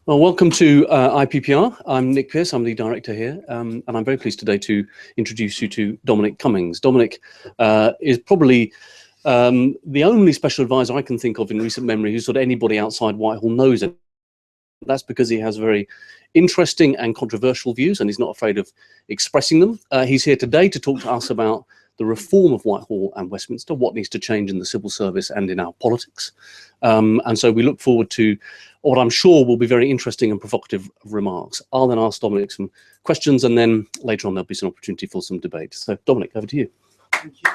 Well, welcome to IPPR. I'm Nick Pearce, I'm the director here, and I'm very pleased today to introduce you to Dominic Cummings. Dominic is probably the only special advisor I can think of in recent memory who sort of anybody outside Whitehall knows it. That's because he has very interesting and controversial views, and he's not afraid of expressing them. He's here today to talk to us about the reform of Whitehall and Westminster, what needs to change in the civil service and in our politics. And so we look forward to what I'm sure will be very interesting and provocative remarks. I'll then ask Dominic some questions, and then later on there'll be some opportunity for some debate. So Dominic, over to you. Thank you.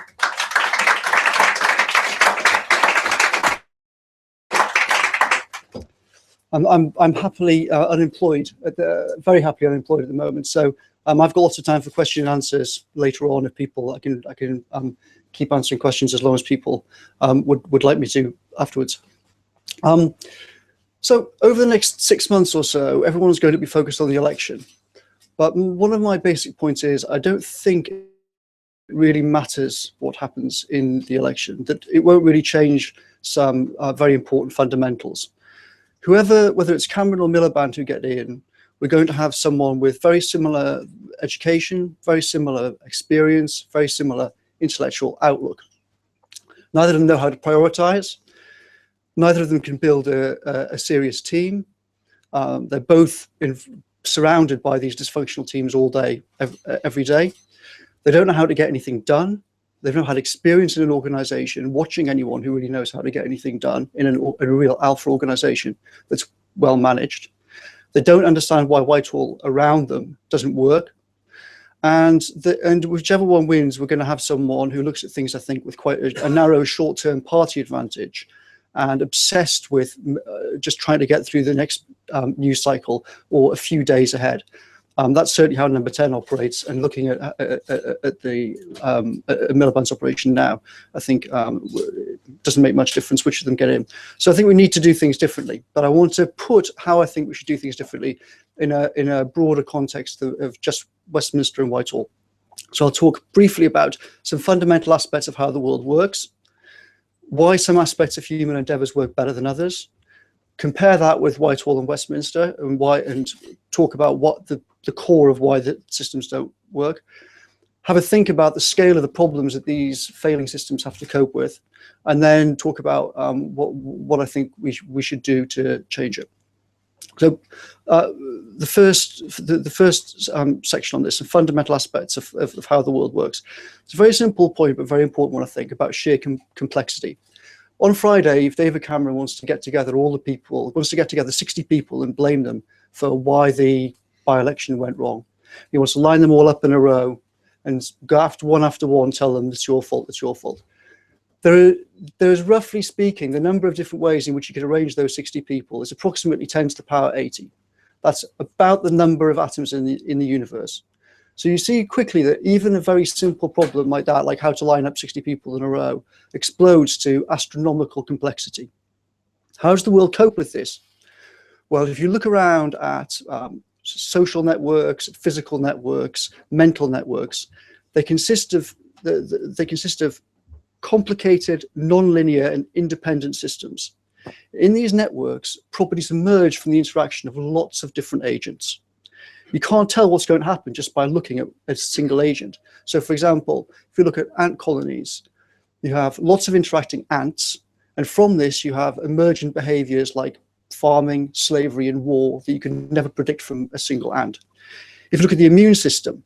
I'm happily unemployed, very happily unemployed at the moment. So I've got lots of time for question and answers later on. If people, I can keep answering questions as long as people would like me to afterwards. So over the next 6 months or so, everyone's going to be focused on the election. But one of my basic points is I don't think it really matters what happens in the election, that it won't really change some very important fundamentals. Whoever, whether it's Cameron or Miliband who get in, we're going to have someone with very similar education, very similar experience, very similar intellectual outlook. Neither of them know how to prioritize. Neither of them can build a serious team. They're both surrounded by these dysfunctional teams all day, every day. They don't know how to get anything done. They've not had experience in an organization, watching anyone who really knows how to get anything done in a real alpha organization that's well managed. They don't understand why Whitehall around them doesn't work. And whichever one wins, we're going to have someone who looks at things, I think, with quite a narrow short-term party advantage and obsessed with just trying to get through the next news cycle or a few days ahead. That's certainly how Number 10 operates, and looking at Miliband's operation now, I think it doesn't make much difference which of them get in. So I think we need to do things differently, but I want to put how I think we should do things differently in a broader context of just Westminster and Whitehall. So I'll talk briefly about some fundamental aspects of how the world works, why some aspects of human endeavours work better than others, compare that with Whitehall and Westminster, and talk about what the core of why the systems don't work. Have a think about the scale of the problems that these failing systems have to cope with, and then talk about what I think we should do to change it. So the first section on this, the fundamental aspects of how the world works. It's a very simple point, but very important one, I think, about sheer complexity. On Friday, if David Cameron wants to get together all the people, wants to get together 60 people and blame them for why the by-election went wrong, he wants to line them all up in a row and go after one, tell them it's your fault, it's your fault. There's roughly speaking, the number of different ways in which you could arrange those 60 people is approximately 10 to the power 80. That's about the number of atoms in the universe. So you see quickly that even a very simple problem like that, like how to line up 60 people in a row, explodes to astronomical complexity. How does the world cope with this? Well, if you look around at social networks, physical networks, mental networks, they consist of complicated, non-linear and independent systems. In these networks, properties emerge from the interaction of lots of different agents. You can't tell what's going to happen just by looking at a single agent. So for example, if you look at ant colonies, you have lots of interacting ants, and from this you have emergent behaviors like farming, slavery and war that you can never predict from a single ant. If you look at the immune system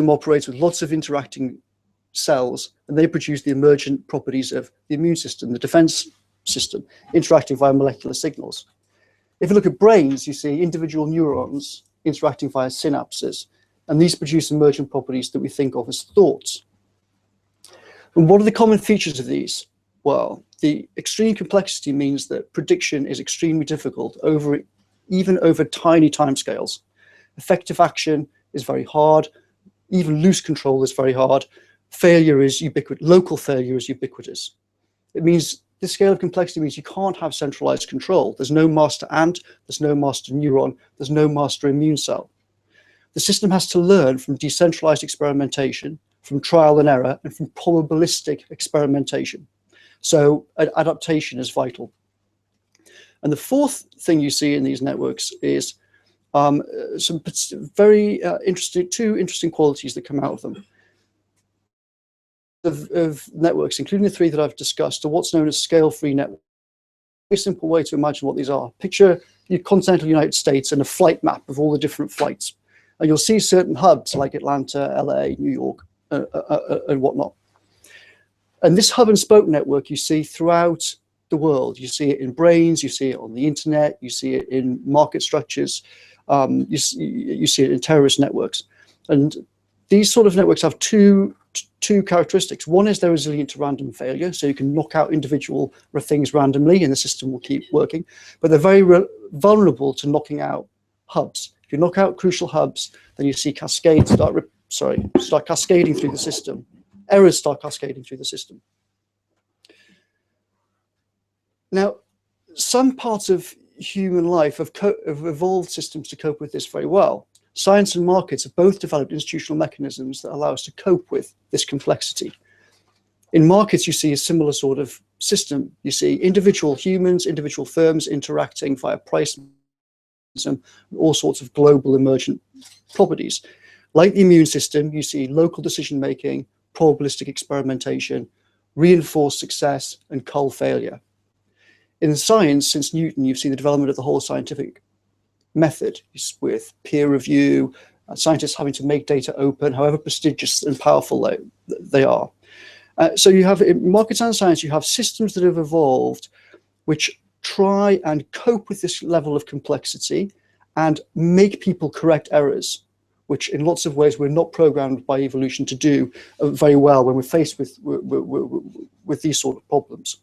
operates with lots of interacting cells, and they produce the emergent properties of the immune system, the defense system, interacting via molecular signals. If you look at brains, you see individual neurons interacting via synapses, and these produce emergent properties that we think of as thoughts. And what are the common features of these? Well, the extreme complexity means that prediction is extremely difficult even over tiny timescales. Effective action is very hard. Even loose control is very hard. Failure is ubiquitous. Local failure is ubiquitous. It means the scale of complexity means you can't have centralized control. There's no master ant, there's no master neuron, there's no master immune cell. The system has to learn from decentralized experimentation, from trial and error, and from probabilistic experimentation. So adaptation is vital. And the fourth thing you see in these networks is some very two interesting qualities that come out of them. Of networks, including the three that I've discussed, are what's known as scale-free networks. A very simple way to imagine what these are. Picture the continental United States and a flight map of all the different flights. And you'll see certain hubs like Atlanta, LA, New York, and whatnot. And this hub and spoke network you see throughout the world. You see it in brains, you see it on the internet, you see it in market structures, you see it in terrorist networks. And these sort of networks have two characteristics. One is they're resilient to random failure, so you can knock out individual things randomly and the system will keep working, but they're very vulnerable to knocking out hubs. If you knock out crucial hubs, then you see cascades start cascading through the system. Errors start cascading through the system. Now, some parts of human life have evolved systems to cope with this very well. Science and markets have both developed institutional mechanisms that allow us to cope with this complexity. In markets, you see a similar sort of system. You see individual humans, individual firms interacting via price and all sorts of global emergent properties. Like the immune system, you see local decision-making, probabilistic experimentation, reinforced success, and cull failure. In science, since Newton, you've seen the development of the whole scientific method with peer review, scientists having to make data open, however prestigious and powerful they are. So you have, in markets and science, you have systems that have evolved which try and cope with this level of complexity and make people correct errors, which in lots of ways we're not programmed by evolution to do very well when we're faced with these sort of problems.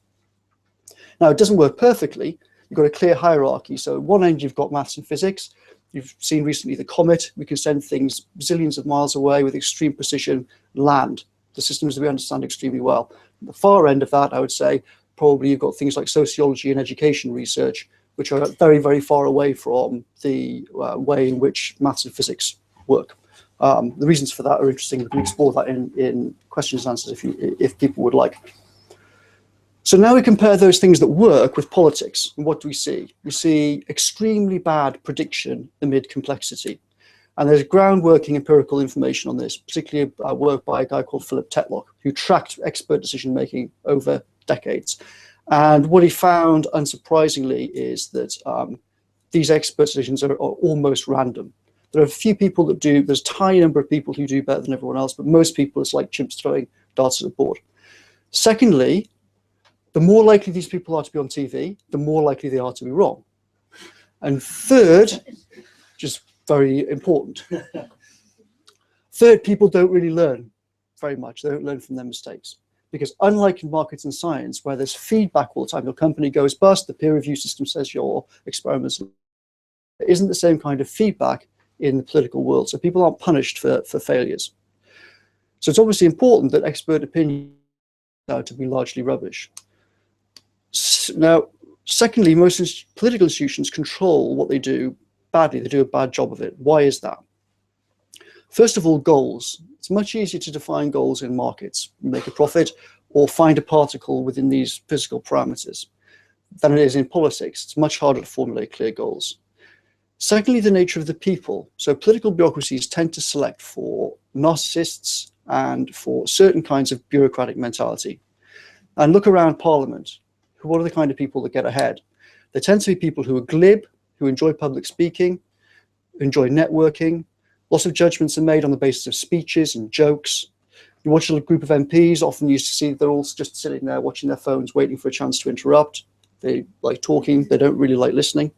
Now, it doesn't work perfectly. You've got a clear hierarchy. So at one end, you've got maths and physics. You've seen recently the comet. We can send things zillions of miles away with extreme precision, land, the systems that we understand extremely well. At the far end of that, I would say, probably you've got things like sociology and education research, which are very, very far away from the way in which maths and physics work. The reasons for that are interesting. We can explore that in questions and answers if people would like. So now we compare those things that work with politics. And what do we see? We see extremely bad prediction amid complexity. And there's groundworking empirical information on this, particularly work by a guy called Philip Tetlock, who tracked expert decision-making over decades. And what he found, unsurprisingly, is that these expert decisions are almost random. There are a few people that do, there's a tiny number of people who do better than everyone else, but most people, it's like chimps throwing darts at a board. Secondly, the more likely these people are to be on TV, the more likely they are to be wrong. And third, which is very important, third, people don't really learn very much. They don't learn from their mistakes. Because unlike in markets and science, where there's feedback all the time, your company goes bust, the peer review system says your experiments, there isn't the same kind of feedback in the political world. So people aren't punished for failures. So it's obviously important that expert opinion are to be largely rubbish. Now, secondly, most political institutions control what they do badly. They do a bad job of it. Why is that? First of all, goals. It's much easier to define goals in markets, make a profit, or find a particle within these physical parameters than it is in politics. It's much harder to formulate clear goals. Secondly, the nature of the people. So political bureaucracies tend to select for narcissists and for certain kinds of bureaucratic mentality. And look around Parliament. What are the kind of people that get ahead? They tend to be people who are glib, who enjoy public speaking, enjoy networking. Lots of judgments are made on the basis of speeches and jokes. You watch a group of MPs, often used to see they're all just sitting there watching their phones, waiting for a chance to interrupt. They like talking, they don't really like listening.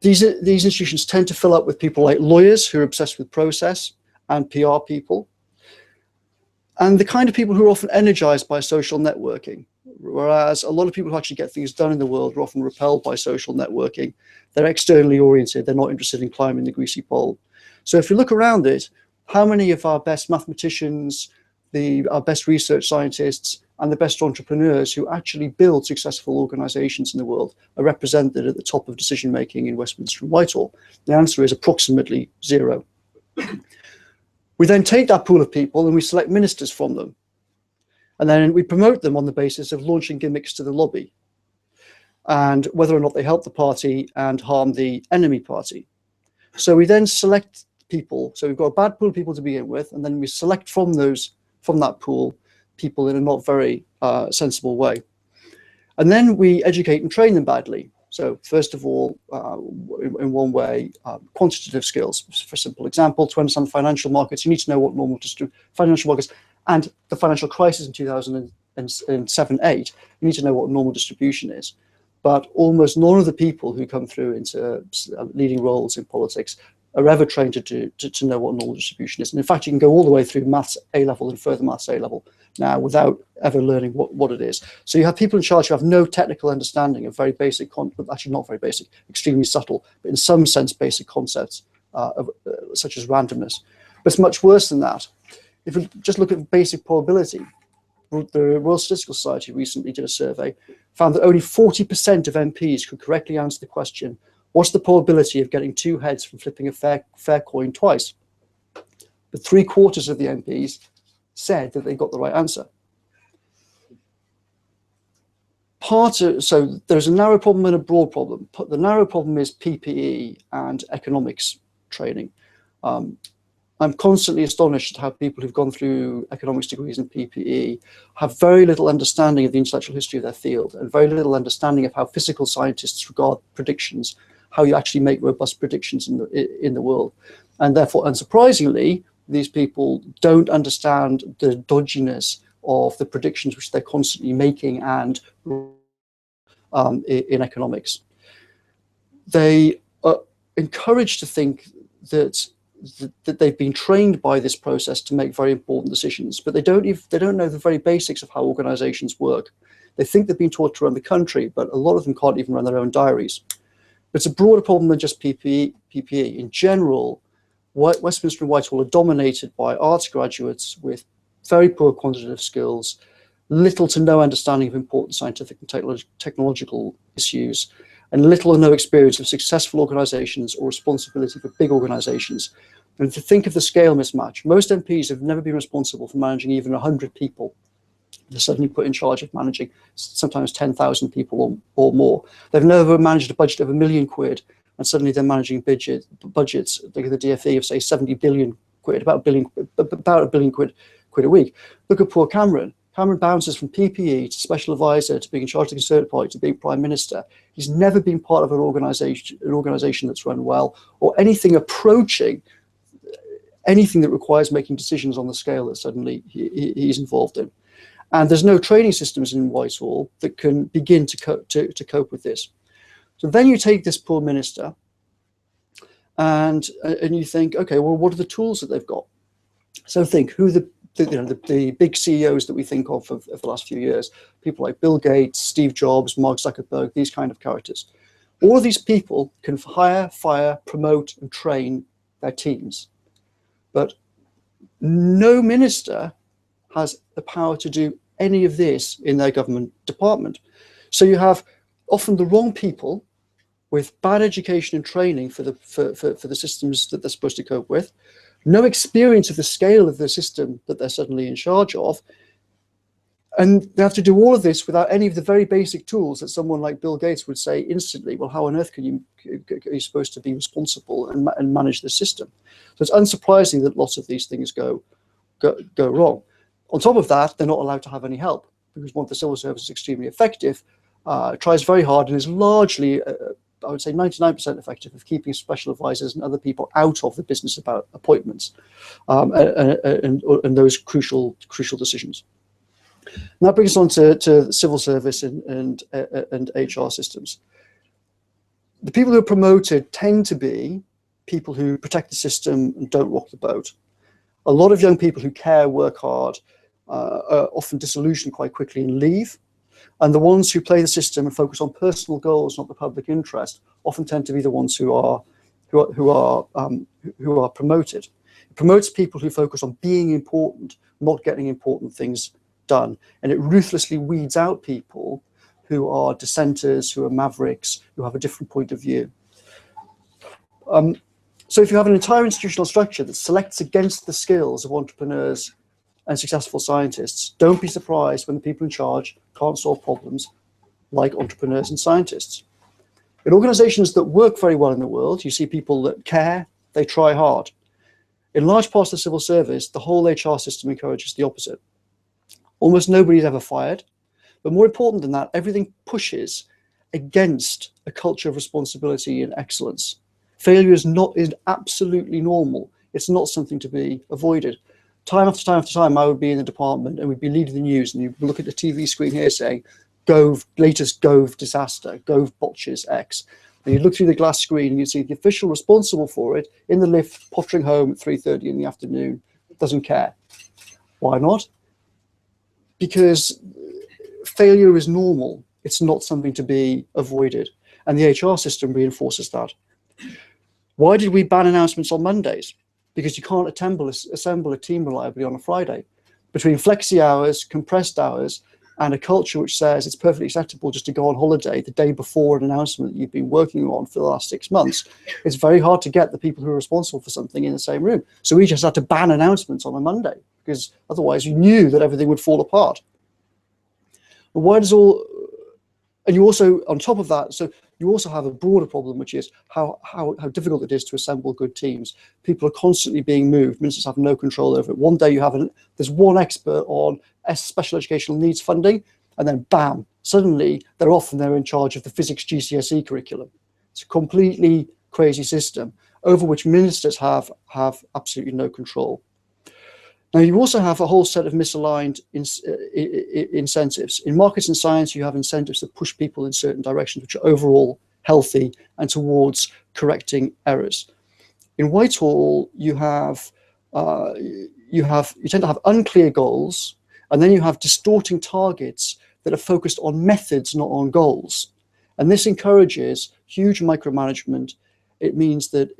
These institutions tend to fill up with people like lawyers who are obsessed with process and PR people. and the kind of people who are often energized by social networking, whereas a lot of people who actually get things done in the world are often repelled by social networking. They're externally oriented. They're not interested in climbing the greasy pole. So if you look around it, how many of our best mathematicians, our best research scientists, and the best entrepreneurs who actually build successful organizations in the world are represented at the top of decision making in Westminster and Whitehall? The answer is approximately 0. We then take that pool of people and we select ministers from them. And then we promote them on the basis of launching gimmicks to the lobby and whether or not they help the party and harm the enemy party. So we then select people. So we've got a bad pool of people to begin with, and then we select from that pool people in a not very sensible way. And then we educate and train them badly. So first of all, in one way, quantitative skills. For a simple example, to understand financial markets, you need to know what normal financial markets and the financial crisis in 2007-8, you need to know what normal distribution is. But almost none of the people who come through into leading roles in politics are ever trained to know what normal distribution is. And in fact, you can go all the way through maths A-level and further maths A-level now without ever learning what it is. So you have people in charge who have no technical understanding of very basic, actually not very basic, extremely subtle, but in some sense basic concepts such as randomness. But it's much worse than that. If we just look at basic probability, the Royal Statistical Society recently did a survey, found that only 40% of MPs could correctly answer the question, what's the probability of getting 2 heads from flipping a fair coin twice? But 3/4 of the MPs said that they got the right answer. So there's a narrow problem and a broad problem. The narrow problem is PPE and economics training. I'm constantly astonished at how people who've gone through economics degrees in PPE have very little understanding of the intellectual history of their field and very little understanding of how physical scientists regard predictions, how you actually make robust predictions in the world. And therefore, unsurprisingly, these people don't understand the dodginess of the predictions which they're constantly making and in economics. They are encouraged to think that they've been trained by this process to make very important decisions, but they don't know the very basics of how organizations work. They think they've been taught to run the country, but a lot of them can't even run their own diaries. But it's a broader problem than just PPE. In general, Westminster and Whitehall are dominated by arts graduates with very poor quantitative skills, little to no understanding of important scientific and technological issues, and little or no experience of successful organizations or responsibility for big organizations. And to think of the scale mismatch, most MPs have never been responsible for managing even 100 people. They're suddenly put in charge of managing sometimes 10,000 people or more. They've never managed a budget of £1 million, and suddenly they're managing budgets, like the DfE of say 70 billion quid, about a billion quid a week. Look at poor Cameron. Cameron bounces from PPE to special advisor to being in charge of the Conservative Party to being Prime Minister. He's never been part of an organization that's run well or anything approaching anything that requires making decisions on the scale that suddenly he's involved in. And there's no training systems in Whitehall that can begin to cope with this. So then you take this poor minister and you think, okay, well, what are the tools that they've got? So think who the big CEOs that we think of the last few years, people like Bill Gates, Steve Jobs, Mark Zuckerberg, these kind of characters. All of these people can hire, fire, promote, and train their teams. But no minister has the power to do any of this in their government department. So you have often the wrong people with bad education and training for the systems that they're supposed to cope with, no experience of the scale of the system that they're suddenly in charge of, and they have to do all of this without any of the very basic tools that someone like Bill Gates would say instantly, well, how on earth are you supposed to be responsible and manage the system? So it's unsurprising that lots of these things go wrong. On top of that, they're not allowed to have any help because one of the civil service is extremely effective, tries very hard and is largely I would say 99% effective of keeping special advisors and other people out of the business about appointments and those crucial decisions. And that brings us on to civil service and HR systems. The people who are promoted tend to be people who protect the system and don't rock the boat. A lot of young people who care, work hard, are often disillusioned quite quickly and leave. And the ones who play the system and focus on personal goals, not the public interest, often tend to be the ones who are promoted. It promotes people who focus on being important, not getting important things done, and it ruthlessly weeds out people who are dissenters, who are mavericks, who have a different point of view. So if you have an entire institutional structure that selects against the skills of entrepreneurs and successful scientists, don't be surprised when the people in charge can't solve problems like entrepreneurs and scientists. In organizations that work very well in the world, you see people that care, they try hard. In large parts of the civil service, the whole HR system encourages the opposite. Almost nobody is ever fired, but more important than that, everything pushes against a culture of responsibility and excellence. Failure is absolutely normal. It's not something to be avoided. Time after time after time, I would be in the department and we'd be leading the news, and you'd look at the TV screen here saying, Gove, latest Gove disaster, Gove botches X. And you'd look through the glass screen and you'd see the official responsible for it in the lift, pottering home at 3:30 in the afternoon, doesn't care. Why not? Because failure is normal. It's not something to be avoided. And the HR system reinforces that. Why did we ban announcements on Mondays? Because you can't assemble a team reliably on a Friday. Between flexi hours, compressed hours, and a culture which says it's perfectly acceptable just to go on holiday the day before an announcement that you've been working on for the last 6 months, it's very hard to get the people who are responsible for something in the same room. So we just had to ban announcements on a Monday, because otherwise you knew that everything would fall apart. But why does all, and you also, on top of that, so you also have a broader problem, which is how difficult it is to assemble good teams. People are constantly being moved. Ministers have no control over it. One day you have there's one expert on special educational needs funding, and then bam, suddenly they're in charge of the physics GCSE curriculum. It's a completely crazy system over which ministers have absolutely no control. Now, you also have a whole set of misaligned incentives. In markets and science, you have incentives that push people in certain directions, which are overall healthy and towards correcting errors. In Whitehall, you tend to have unclear goals, and then you have distorting targets that are focused on methods, not on goals. And this encourages huge micromanagement. It means that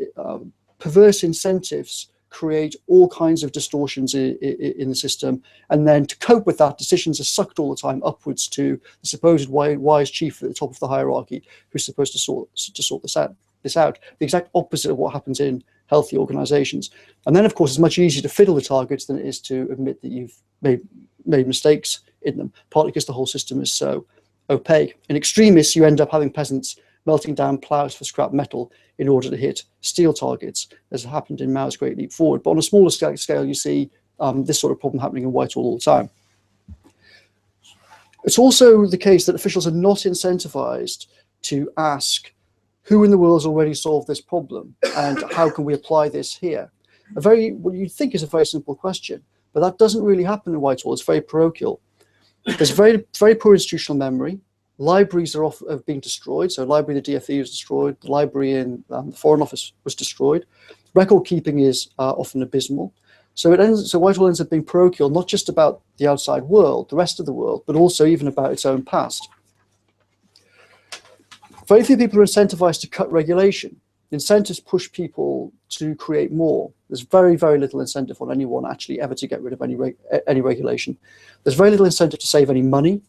perverse incentives create all kinds of distortions in the system, and then to cope with that, decisions are sucked all the time upwards to the supposed wise chief at the top of the hierarchy, who's supposed to sort this out. The exact opposite of what happens in healthy organizations. And then, of course, it's much easier to fiddle the targets than it is to admit that you've made mistakes in them, partly because the whole system is so opaque. In extremists, you end up having peasants melting down ploughs for scrap metal in order to hit steel targets, as happened in Mao's Great Leap Forward. But on a smaller scale, you see this sort of problem happening in Whitehall all the time. It's also the case that officials are not incentivized to ask who in the world has already solved this problem and how can we apply this here? What you'd think is a very simple question, but that doesn't really happen in Whitehall. It's very parochial. There's very, very poor institutional memory. Libraries have been destroyed. So library, the DFE was destroyed. The library in the Foreign Office was destroyed. Record keeping is often abysmal. So Whitehall ends up being parochial, not just about the outside world, the rest of the world, but also even about its own past. Very few people are incentivized to cut regulation. Incentives push people to create more. There's very, very little incentive on anyone actually ever to get rid of any regulation. There's very little incentive to save any money.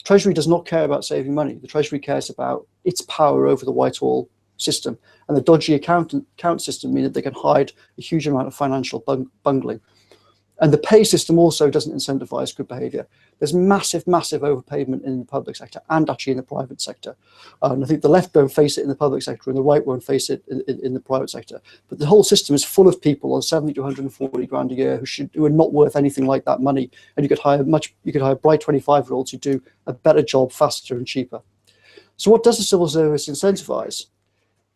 Treasury does not care about saving money. The Treasury cares about its power over the Whitehall system. And the dodgy account system means that they can hide a huge amount of financial bungling. And the pay system also doesn't incentivize good behavior. There's massive, massive overpayment in the public sector and actually in the private sector. And I think the left won't face it in the public sector and the right won't face it in the private sector. But the whole system is full of people on 70 to 140 grand a year who are not worth anything like that money. And you could hire bright 25-year-olds who do a better job faster and cheaper. So what does the civil service incentivize?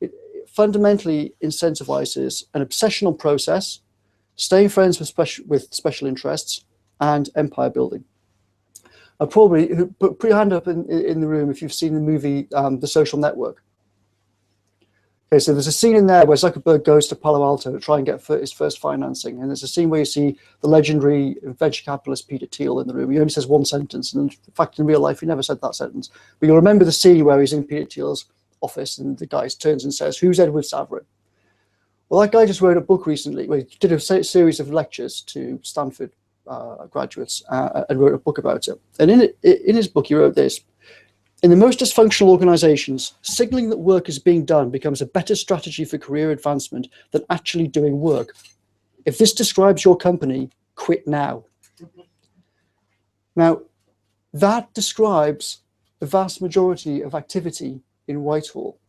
It fundamentally incentivizes an obsession on process, staying friends with special interests, and empire building. Probably put your hand up in the room if you've seen the movie The Social Network. Okay, so there's a scene in there where Zuckerberg goes to Palo Alto to try and get his first financing. And there's a scene where you see the legendary venture capitalist Peter Thiel in the room. He only says one sentence. And in fact, in real life, he never said that sentence. But you'll remember the scene where he's in Peter Thiel's office and the guy turns and says, "Who's Edward Saverin?" Well, that guy just wrote a book recently. Well, he did a series of lectures to Stanford graduates and wrote a book about it. And in his book, he wrote this: "In the most dysfunctional organizations, signaling that work is being done becomes a better strategy for career advancement than actually doing work. If this describes your company, quit now." Now, that describes the vast majority of activity in Whitehall.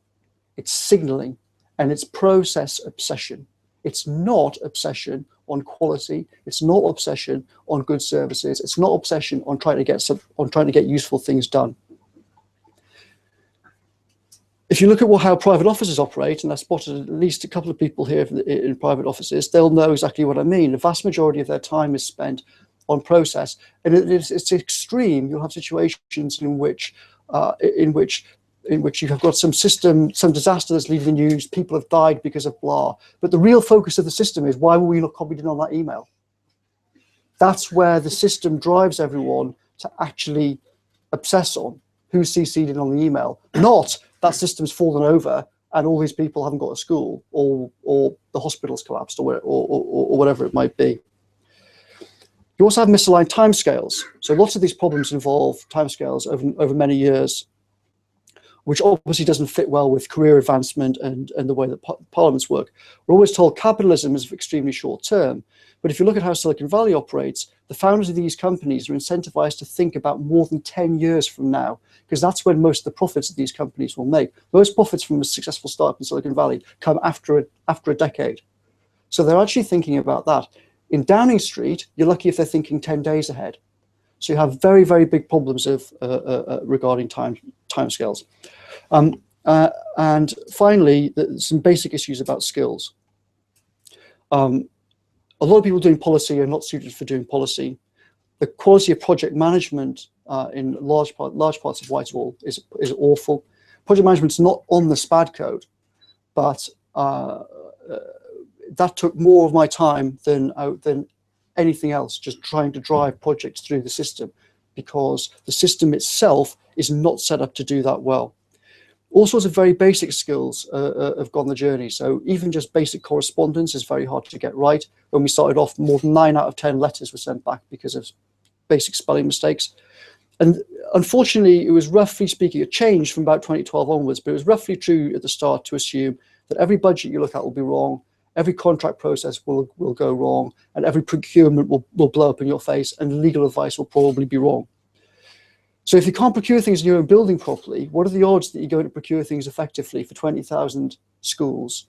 It's signaling and it's process obsession. It's not obsession on quality. It's not obsession on good services. It's not obsession on trying to get useful things done. If you look at how private offices operate, and I spotted at least a couple of people here in private offices, they'll know exactly what I mean. The vast majority of their time is spent on process, and it's extreme. You'll have situations in which you have got some disaster that's leaving the news. People have died because of blah. But the real focus of the system is, why were we not copied in on that email? That's where the system drives everyone to actually obsess on who's CC'd in on the email, not that system's fallen over and all these people haven't got a school, or the hospital's collapsed, or whatever it might be. You also have misaligned timescales. So lots of these problems involve timescales over many years, which obviously doesn't fit well with career advancement and the way that parliaments work. We're always told capitalism is extremely short term, but if you look at how Silicon Valley operates, the founders of these companies are incentivized to think about more than 10 years from now, because that's when most of the profits of these companies will make. Most profits from a successful startup in Silicon Valley come after a decade. So they're actually thinking about that. In Downing Street, you're lucky if they're thinking 10 days ahead. So you have very, very big problems regarding timescales. And finally, some basic issues about skills. A lot of people doing policy are not suited for doing policy. The quality of project management in large parts of Whitehall is awful. Project management's not on the SPAD code, but that took more of my time than anything else, just trying to drive projects through the system, because the system itself is not set up to do that well. All sorts of very basic skills have gone the journey. So even just basic correspondence is very hard to get right. When we started off, more than 9 out of 10 letters were sent back because of basic spelling mistakes. And unfortunately, it was roughly speaking, it changed from about 2012 onwards, but it was roughly true at the start to assume that every budget you look at will be wrong, every contract process will go wrong, and every procurement will blow up in your face, and legal advice will probably be wrong. So if you can't procure things in your own building properly, what are the odds that you're going to procure things effectively for 20,000 schools?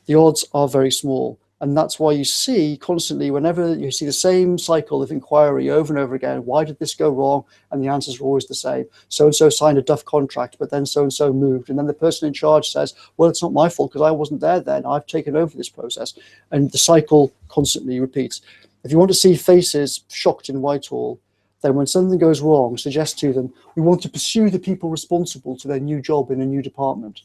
The odds are very small. And that's why you see constantly, whenever you see the same cycle of inquiry over and over again, why did this go wrong? And the answers are always the same. So-and-so signed a duff contract, but then so-and-so moved. And then the person in charge says, well, it's not my fault because I wasn't there then. I've taken over this process. And the cycle constantly repeats. If you want to see faces shocked in Whitehall, then when something goes wrong, suggest to them, we want to pursue the people responsible to their new job in a new department.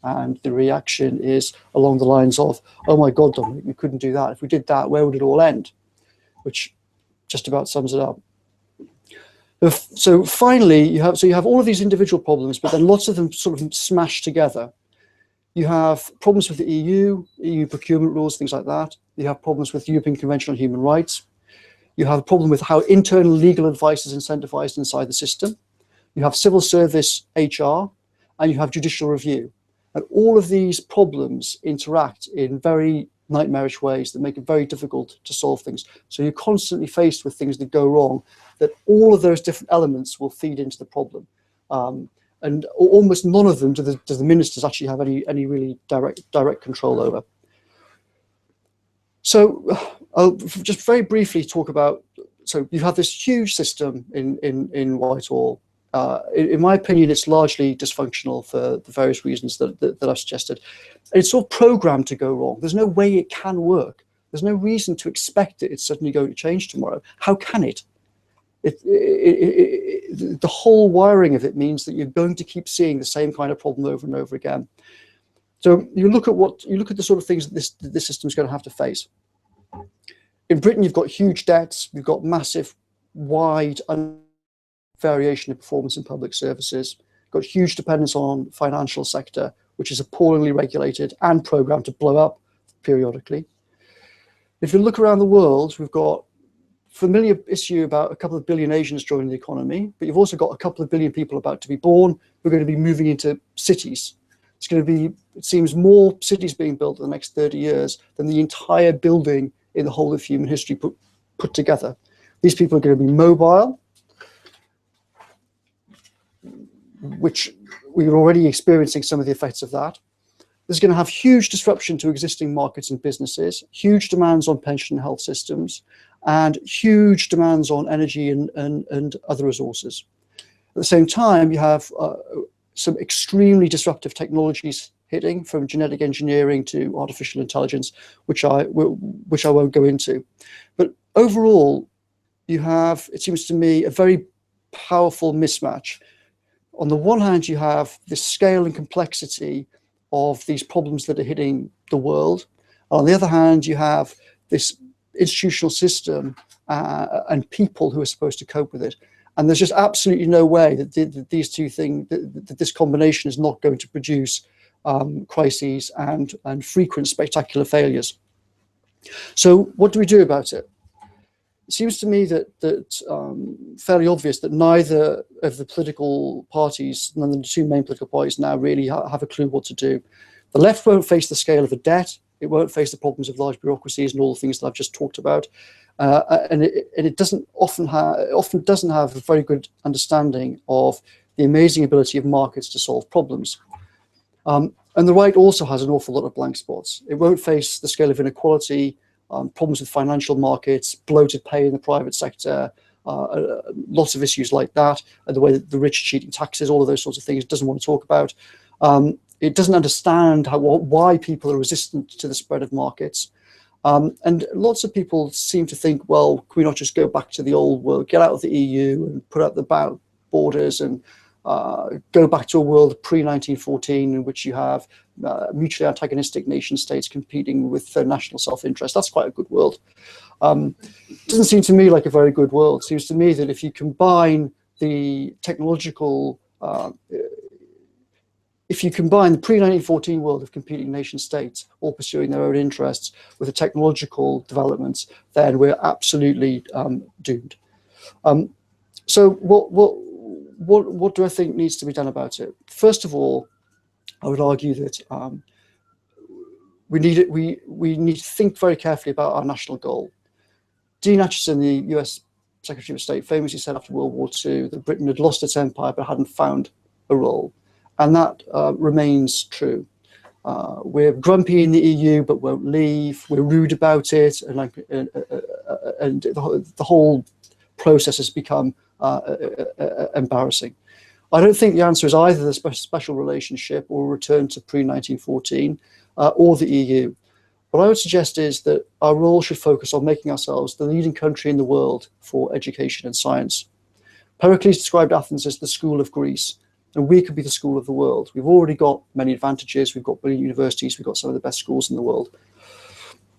And the reaction is along the lines of, oh my God, Dominic, we couldn't do that. If we did that, where would it all end? Which just about sums it up. So finally, you have all of these individual problems, but then lots of them sort of smashed together. You have problems with the EU procurement rules, things like that. You have problems with the European Convention on Human Rights. You have a problem with how internal legal advice is incentivized inside the system. You have civil service HR, and you have judicial review. And all of these problems interact in very nightmarish ways that make it very difficult to solve things. So you're constantly faced with things that go wrong, that all of those different elements will feed into the problem. And almost none of them do the ministers actually have any really direct control over. So I'll just very briefly talk about, so you have this huge system in Whitehall. In my opinion, it's largely dysfunctional for the various reasons that I've suggested. It's sort of programmed to go wrong. There's no way it can work. There's no reason to expect it's suddenly going to change tomorrow. How can it? The whole wiring of it means that you're going to keep seeing the same kind of problem over and over again. So you look at the sort of things that this system is going to have to face. In Britain, you've got huge debts, you've got massive, wide variation of performance in public services, you've got huge dependence on financial sector, which is appallingly regulated and programmed to blow up periodically. If you look around the world, we've got familiar issue about a couple of billion Asians joining the economy, but you've also got a couple of billion people about to be born who are going to be moving into cities. It's going to be, it seems, more cities being built in the next 30 years than the entire building in the whole of human history put together. These people are going to be mobile, which we're already experiencing some of the effects of that. There's going to have huge disruption to existing markets and businesses, huge demands on pension and health systems, and huge demands on energy and other resources. At the same time, you have some extremely disruptive technologies hitting, from genetic engineering to artificial intelligence, which I won't go into. But overall, you have, it seems to me, a very powerful mismatch. On the one hand, you have the scale and complexity of these problems that are hitting the world. On the other hand, you have this institutional system and people who are supposed to cope with it. And there's just absolutely no way that these two things, that this combination is not going to produce crises and frequent spectacular failures. So what do we do about it? It seems to me that fairly obvious that neither of the political parties, none of the two main political parties now really have a clue what to do. The left won't face the scale of the debt. It won't face the problems of large bureaucracies and all the things that I've just talked about. And it often doesn't have a very good understanding of the amazing ability of markets to solve problems. And the right also has an awful lot of blank spots. It won't face the scale of inequality, problems with financial markets, bloated pay in the private sector, lots of issues like that, and the way that the rich cheating taxes, all of those sorts of things, it doesn't want to talk about. It doesn't understand why people are resistant to the spread of markets. And lots of people seem to think, well, can we not just go back to the old world, get out of the EU and put up the borders and go back to a world pre-1914 in which you have mutually antagonistic nation states competing with their national self-interest. That's quite a good world. Doesn't seem to me like a very good world. It seems to me that if you combine the technological, if you combine the pre-1914 world of competing nation states all pursuing their own interests with the technological developments, then we're absolutely doomed. So what do I think needs to be done about it? First of all, I would argue that we need to think very carefully about our national goal. Dean Acheson, the US Secretary of State, famously said after World War II that Britain had lost its empire but hadn't found a role. And that remains true. We're grumpy in the EU but won't leave. We're rude about it, and the whole process has become embarrassing. I don't think the answer is either the special relationship or a return to pre-1914 or the EU. What I would suggest is that our role should focus on making ourselves the leading country in the world for education and science. Pericles described Athens as the school of Greece, and we could be the school of the world. We've already got many advantages. We've got brilliant universities. We've got some of the best schools in the world.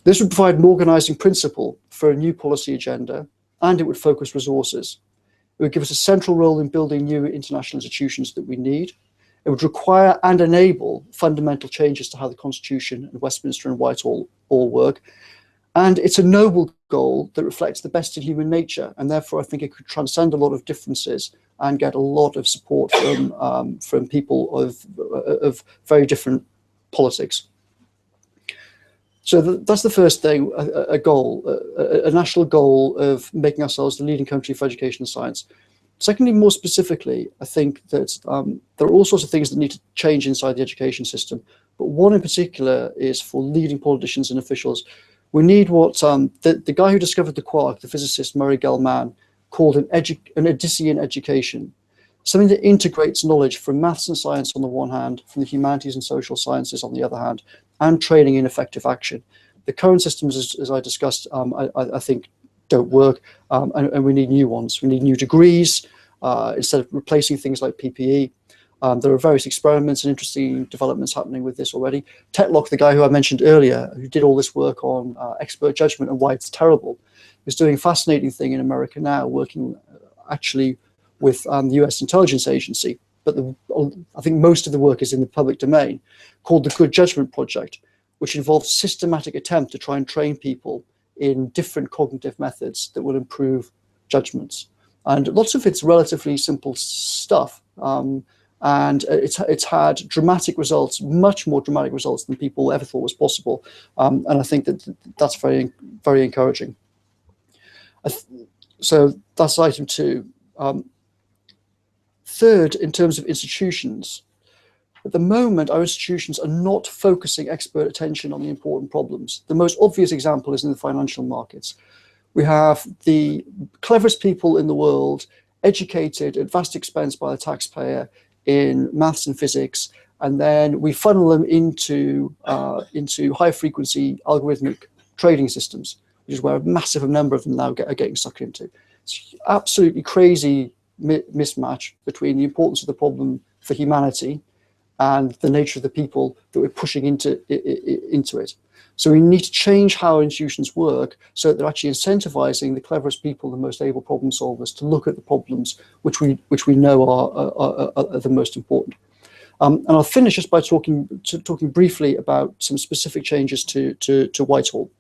This would provide an organizing principle for a new policy agenda, and it would focus resources. It would give us a central role in building new international institutions that we need. It would require and enable fundamental changes to how the Constitution and Westminster and Whitehall all work. And it's a noble goal that reflects the best in human nature. And therefore, I think it could transcend a lot of differences and get a lot of support from people of very different politics. So that's the first thing, a goal, a national goal of making ourselves the leading country for education and science. Secondly, more specifically, I think that there are all sorts of things that need to change inside the education system. But one in particular is for leading politicians and officials. We need what the guy who discovered the quark, the physicist Murray Gell-Mann, called an Odyssean education. Something that integrates knowledge from maths and science on the one hand, from the humanities and social sciences on the other hand, and training in effective action. The current systems, as I discussed, I think don't work, and we need new ones. We need new degrees instead of replacing things like PPE. There are various experiments and interesting developments happening with this already. Tetlock, the guy who I mentioned earlier, who did all this work on expert judgment and why it's terrible, is doing a fascinating thing in America now, working actually with the US intelligence agency. But I think most of the work is in the public domain, called the Good Judgment Project, which involves systematic attempt to try and train people in different cognitive methods that will improve judgments. And lots of it's relatively simple stuff. And it's had dramatic results, much more dramatic results than people ever thought was possible. And I think that's very, very encouraging. So that's item 2. Third, in terms of institutions, at the moment, our institutions are not focusing expert attention on the important problems. The most obvious example is in the financial markets. We have the cleverest people in the world, educated at vast expense by the taxpayer in maths and physics, and then we funnel them into high-frequency algorithmic trading systems, which is where a massive number of them now are getting sucked into. It's absolutely crazy mismatch between the importance of the problem for humanity and the nature of the people that we're pushing into it. So we need to change how institutions work so that they're actually incentivizing the cleverest people, the most able problem solvers, to look at the problems which we know are the most important. And I'll finish just by talking briefly about some specific changes to Whitehall.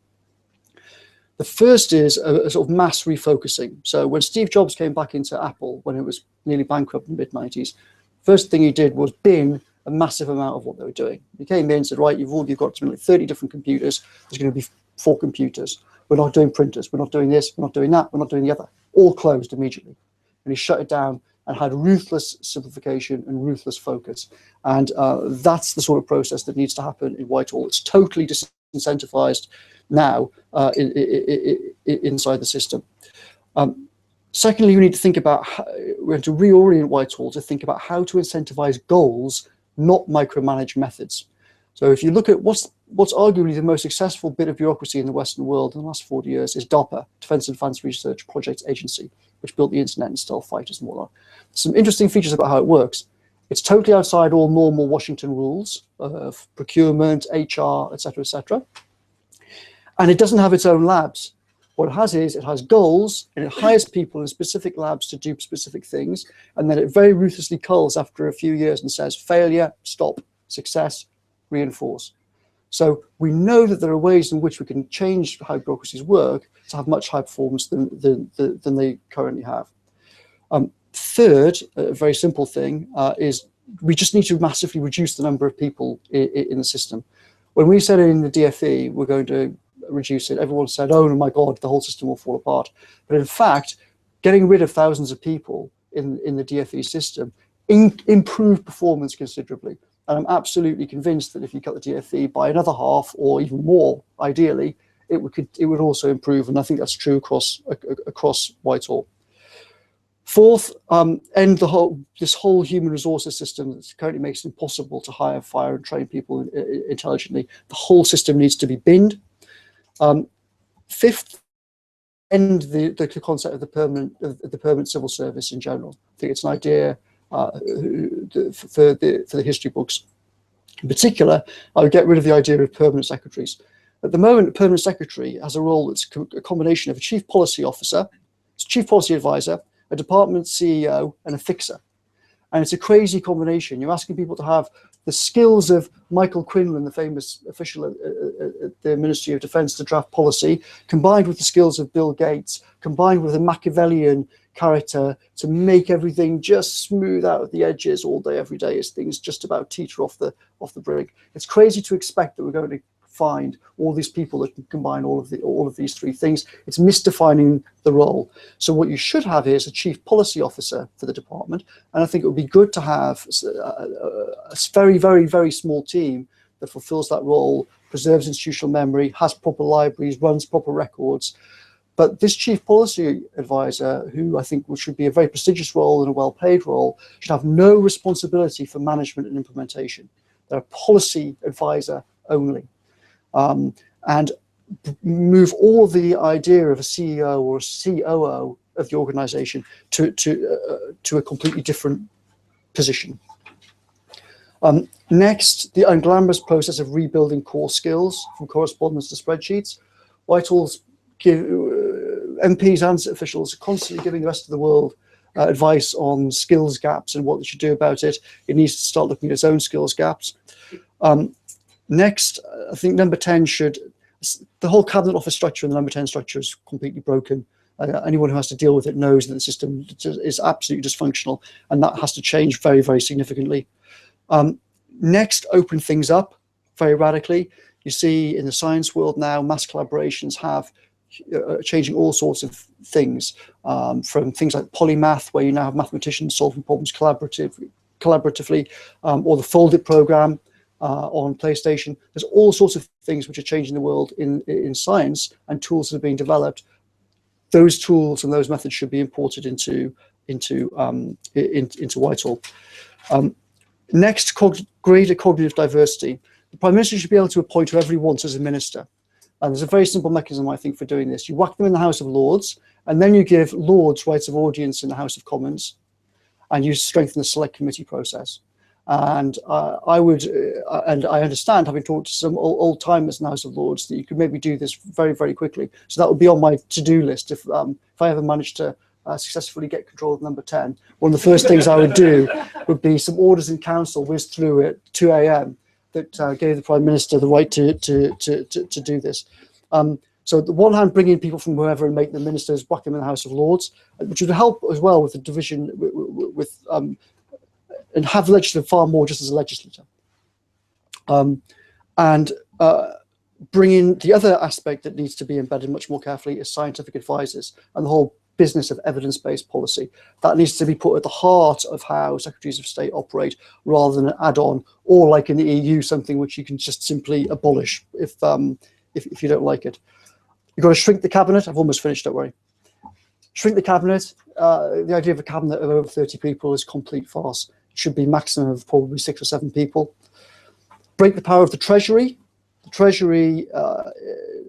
The first is a sort of mass refocusing. So when Steve Jobs came back into Apple, when it was nearly bankrupt in the mid-90s, first thing he did was bin a massive amount of what they were doing. He came in and said, right, you've got something like 30 different computers. There's going to be 4 computers. We're not doing printers. We're not doing this. We're not doing that. We're not doing the other. All closed immediately. And he shut it down and had ruthless simplification and ruthless focus. And that's the sort of process that needs to happen in Whitehall. It's totally disincentivized now inside the system. Secondly, we need to think about we have to reorient Whitehall to think about how to incentivize goals, not micromanage methods. So if you look at what's arguably the most successful bit of bureaucracy in the Western world in the last 40 years is DARPA, Defense Advanced Research Projects Agency, which built the internet and stealth fighters and whatnot. Some interesting features about how it works. It's totally outside all normal Washington rules of procurement, HR, etc., etc. And it doesn't have its own labs. What it has is it has goals, and it hires people in specific labs to do specific things, and then it very ruthlessly culls after a few years and says, failure, stop, success, reinforce. So we know that there are ways in which we can change how bureaucracies work to have much higher performance than they currently have. Third, a very simple thing, is we just need to massively reduce the number of people in the system. When we said in the DFE, we're going to reduce it, everyone said, oh my God, the whole system will fall apart. But in fact, getting rid of thousands of people in the DFE system improved performance considerably. And I'm absolutely convinced that if you cut the DFE by another half or even more, ideally, it would also improve. And I think that's true across Whitehall. Fourth, end this whole human resources system that currently makes it impossible to hire, fire, and train people intelligently. The whole system needs to be binned. Fifth, end the concept of the permanent civil service in general. I think it's an idea for the history books. In particular, I would get rid of the idea of permanent secretaries. At the moment, a permanent secretary has a role that's a combination of a chief policy officer, chief policy advisor, a department CEO, and a fixer. And it's a crazy combination. You're asking people to have the skills of Michael Quinlan, the famous official at the Ministry of Defense, to draft policy, combined with the skills of Bill Gates, combined with a Machiavellian character to make everything just smooth out at the edges all day, every day, as things just about teeter off the brink. It's crazy to expect that we're going to find all these people that can combine all of these three things. It's misdefining the role. So what you should have is a chief policy officer for the department, and I think it would be good to have a very, very, very small team that fulfills that role, preserves institutional memory, has proper libraries, runs proper records. But this chief policy advisor, who I think should be a very prestigious role and a well-paid role, should have no responsibility for management and implementation. They're a policy advisor only. And move all the idea of a CEO or a COO of the organization to a completely different position. Next, the unglamorous process of rebuilding core skills from correspondence to spreadsheets. Whitehall's MPs and officials are constantly giving the rest of the world advice on skills gaps and what they should do about it. It needs to start looking at its own skills gaps. Next, I think number 10 the whole cabinet office structure and the number 10 structure is completely broken. Anyone who has to deal with it knows that the system is absolutely dysfunctional, and that has to change very, very significantly. Next, open things up very radically. You see in the science world now, mass collaborations have changing all sorts of things, from things like polymath, where you now have mathematicians solving problems collaboratively, or the Foldit program on PlayStation. There's all sorts of things which are changing the world in science, and tools that are being developed. Those tools and those methods should be imported into Whitehall. Next, greater cognitive diversity. The Prime Minister should be able to appoint whoever he wants as a minister. And there's a very simple mechanism, I think, for doing this. You whack them in the House of Lords, and then you give Lords rights of audience in the House of Commons, and you strengthen the select committee process. And I understand, having talked to some old timers in the House of Lords, that you could maybe do this very, very quickly. So that would be on my to-do list if I ever managed to successfully get control of number 10. One of the first things I would do would be some orders in council whizzed through at 2 a.m. that gave the Prime Minister the right to do this. So on the one hand, bring in people from wherever and make them ministers, whack them in the House of Lords, which would help as well with the division and have the legislature far more just as a legislature. Bring in the other aspect that needs to be embedded much more carefully is scientific advisors and the whole business of evidence-based policy. That needs to be put at the heart of how secretaries of state operate, rather than an add-on, or like in the EU, something which you can just simply abolish if you don't like it. You've got to shrink the cabinet. I've almost finished, don't worry. Shrink the cabinet. The idea of a cabinet of over 30 people is complete farce. It should be maximum of probably 6 or 7 people. Break the power of the Treasury. The Treasury,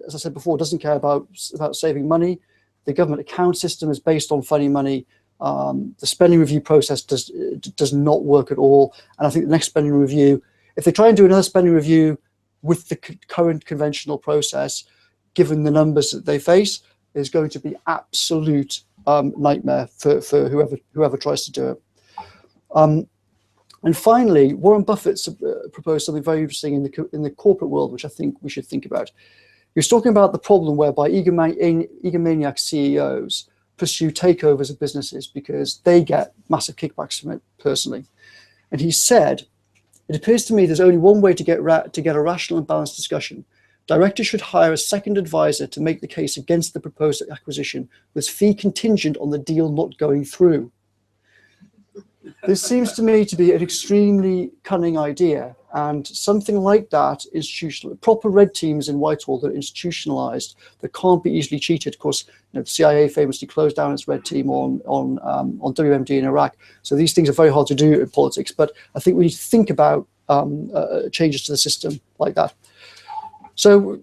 as I said before, doesn't care about saving money. The government account system is based on funny money. The spending review process does not work at all. And I think the next spending review, if they try and do another spending review with the current conventional process, given the numbers that they face, is going to be absolute nightmare for whoever tries to do it. And finally, Warren Buffett's proposed something very interesting in the corporate world, which I think we should think about. He was talking about the problem whereby egomaniac CEOs pursue takeovers of businesses because they get massive kickbacks from it personally. And he said, "It appears to me there's only one way to get a rational and balanced discussion. Directors should hire a second advisor to make the case against the proposed acquisition, with fee contingent on the deal not going through." This seems to me to be an extremely cunning idea, and something like that, proper red teams in Whitehall that are institutionalized, that can't be easily cheated. Of course, the CIA famously closed down its red team on WMD in Iraq. So these things are very hard to do in politics, but I think we need to think about changes to the system like that. So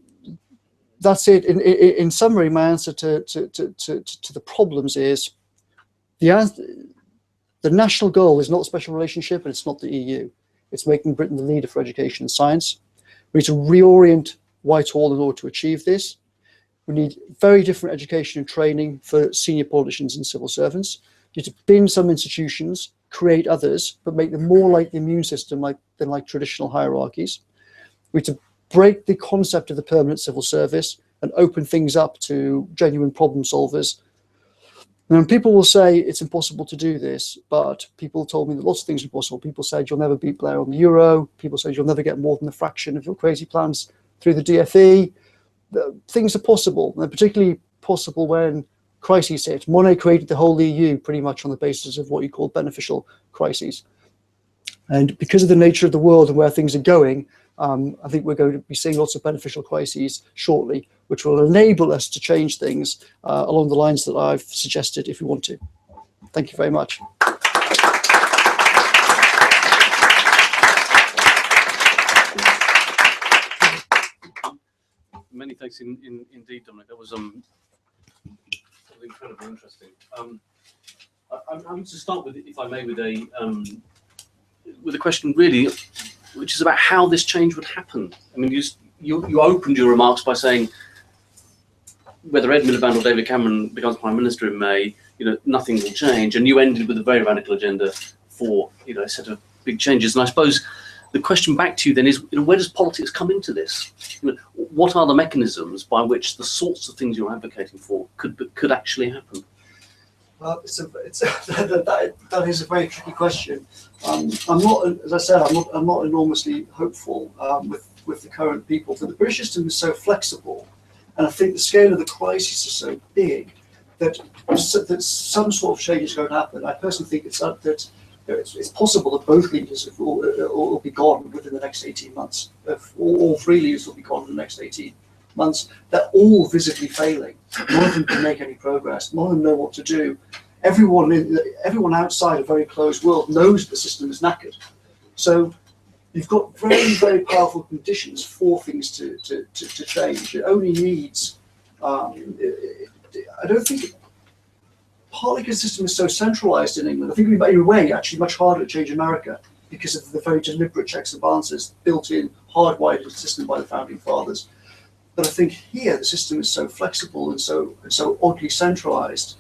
that's it. In summary, my answer to the problems is the national goal is not a special relationship, and it's not the EU. It's making Britain the leader for education and science. We need to reorient Whitehall in order to achieve this. We need very different education and training for senior politicians and civil servants. We need to bin some institutions, create others, but make them more like the immune system than like traditional hierarchies. We need to break the concept of the permanent civil service and open things up to genuine problem solvers. And people will say it's impossible to do this, but people told me that lots of things are possible. People said you'll never beat Blair on the euro. People said you'll never get more than a fraction of your crazy plans through the DFE. Things are possible, and they're particularly possible when crises hit. Monnet created the whole EU pretty much on the basis of what you call beneficial crises. And because of the nature of the world and where things are going, I think we're going to be seeing lots of beneficial crises shortly, which will enable us to change things along the lines that I've suggested if we want to. Thank you very much. Many thanks indeed, Dominic. That was incredibly interesting. I'm going to start with, if I may, with with a question really, which is about how this change would happen. I mean, you opened your remarks by saying whether Ed Miliband or David Cameron becomes Prime Minister in May, nothing will change, and you ended with a very radical agenda for a set of big changes. And I suppose the question back to you then is, where does politics come into this? What are the mechanisms by which the sorts of things you're advocating for could actually happen? Well, that is a very tricky question. I'm not, as I said, I'm not enormously hopeful with the current people. But the British system is so flexible, and I think the scale of the crisis is so big that some sort of change is going to happen. I personally think it's possible that both leaders will be gone within the next 18 months. All three leaders will be gone in the next 18 months. They're all visibly failing. None of them can make any progress. None of them know what to do. Everyone outside a very closed world knows the system is knackered. So you've got very, very powerful conditions for things to change. It only needs, I don't think, partly because the system is so centralized in England, I think in a way actually much harder to change America because of the very deliberate checks and balances built in, hardwired into the system by the founding fathers. But I think here the system is so flexible and so oddly centralized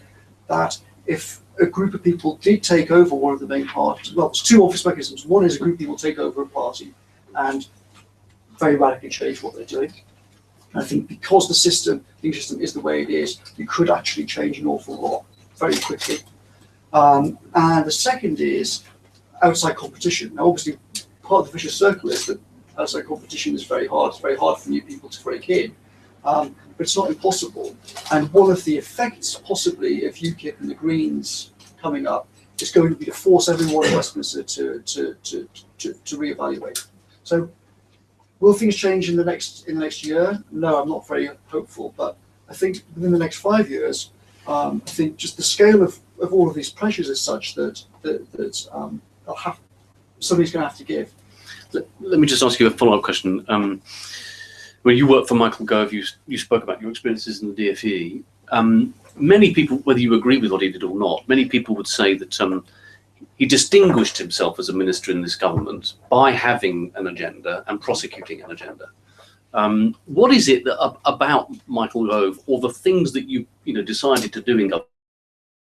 that if a group of people did take over one of the main parties, well, there's two obvious mechanisms. One is a group of people take over a party and very radically change what they're doing. And I think because the system is the way it is, you could actually change an awful lot very quickly. And the second is outside competition. Now, obviously, part of the vicious circle is that outside competition is very hard. It's very hard for new people to break in, but it's not impossible. And one of the effects, possibly, of UKIP and the Greens coming up, is going to be to force everyone in Westminster to reevaluate. So, will things change in the next year? No, I'm not very hopeful. But I think within the next 5 years, I think just the scale of all of these pressures is such that somebody's going to have to give. Let me just ask you a follow-up question. When you worked for Michael Gove, you spoke about your experiences in the DfE. Many people, whether you agree with what he did or not, many people would say that he distinguished himself as a minister in this government by having an agenda and prosecuting an agenda. What is it about Michael Gove, or the things that you decided to do in government?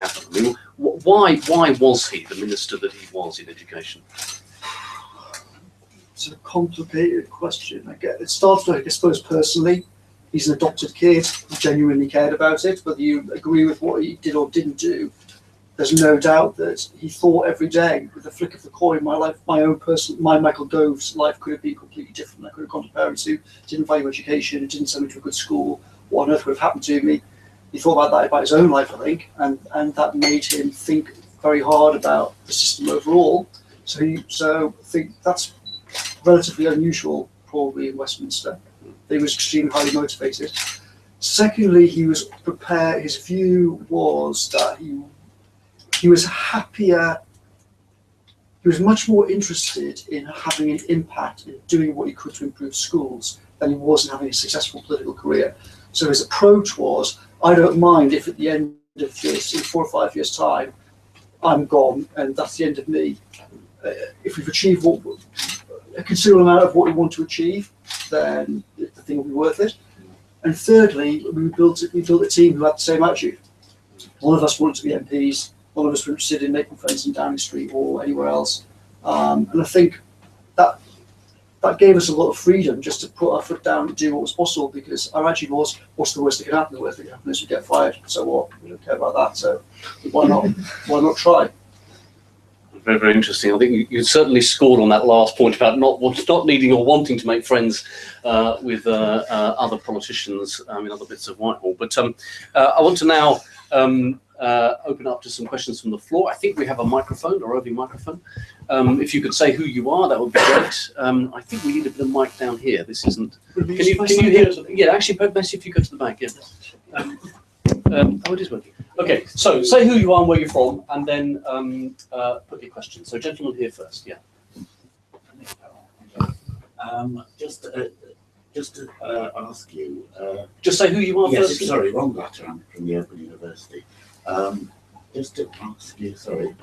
I mean, why was he the minister that he was in education? It's a complicated question. It starts with, I suppose, personally. He's an adopted kid. He genuinely cared about it. Whether you agree with what he did or didn't do, there's no doubt that he thought every day, with a flick of the coin, my Michael Gove's life could have been completely different. I could have gone to parents who didn't value education, who didn't send me to a good school. What on earth would have happened to me? He thought about that about his own life, I think, and that made him think very hard about the system overall. So I think that's relatively unusual, probably, in Westminster. He was extremely highly motivated. Secondly, he was prepared. His view was that he was happier. He was much more interested in having an impact, in doing what he could to improve schools, than he was in having a successful political career. So his approach was, I don't mind if at the end of this, in 4 or 5 years' time, I'm gone and that's the end of me. If we've achieved a considerable amount of what we want to achieve, then the thing will be worth it. And thirdly, we built a team who had the same attitude. One of us wanted to be MPs. One of us were interested in making friends in Downing Street or anywhere else. And I think that gave us a lot of freedom just to put our foot down and do what was possible, because our attitude was, what's the worst that can happen? The worst that can happen is we get fired. So what? We don't care about that. So why not try? Very, very interesting. I think you certainly scored on that last point about not needing or wanting to make friends with other politicians in other bits of Whitehall. But I want to now open up to some questions from the floor. I think we have a microphone, a roving microphone. If you could say who you are, that would be great. I think we need a bit of mic down here. This isn't. Can you hear us? Yeah, actually, best if you go to the back. Yeah. Oh, it is working. Okay, so say who you are and where you're from, and then put your question. So, gentleman here first. Yeah. Just to ask you. Just say who you are yes, first. Sorry, wrong letter. I'm from the Open University. Just to ask you. Sorry.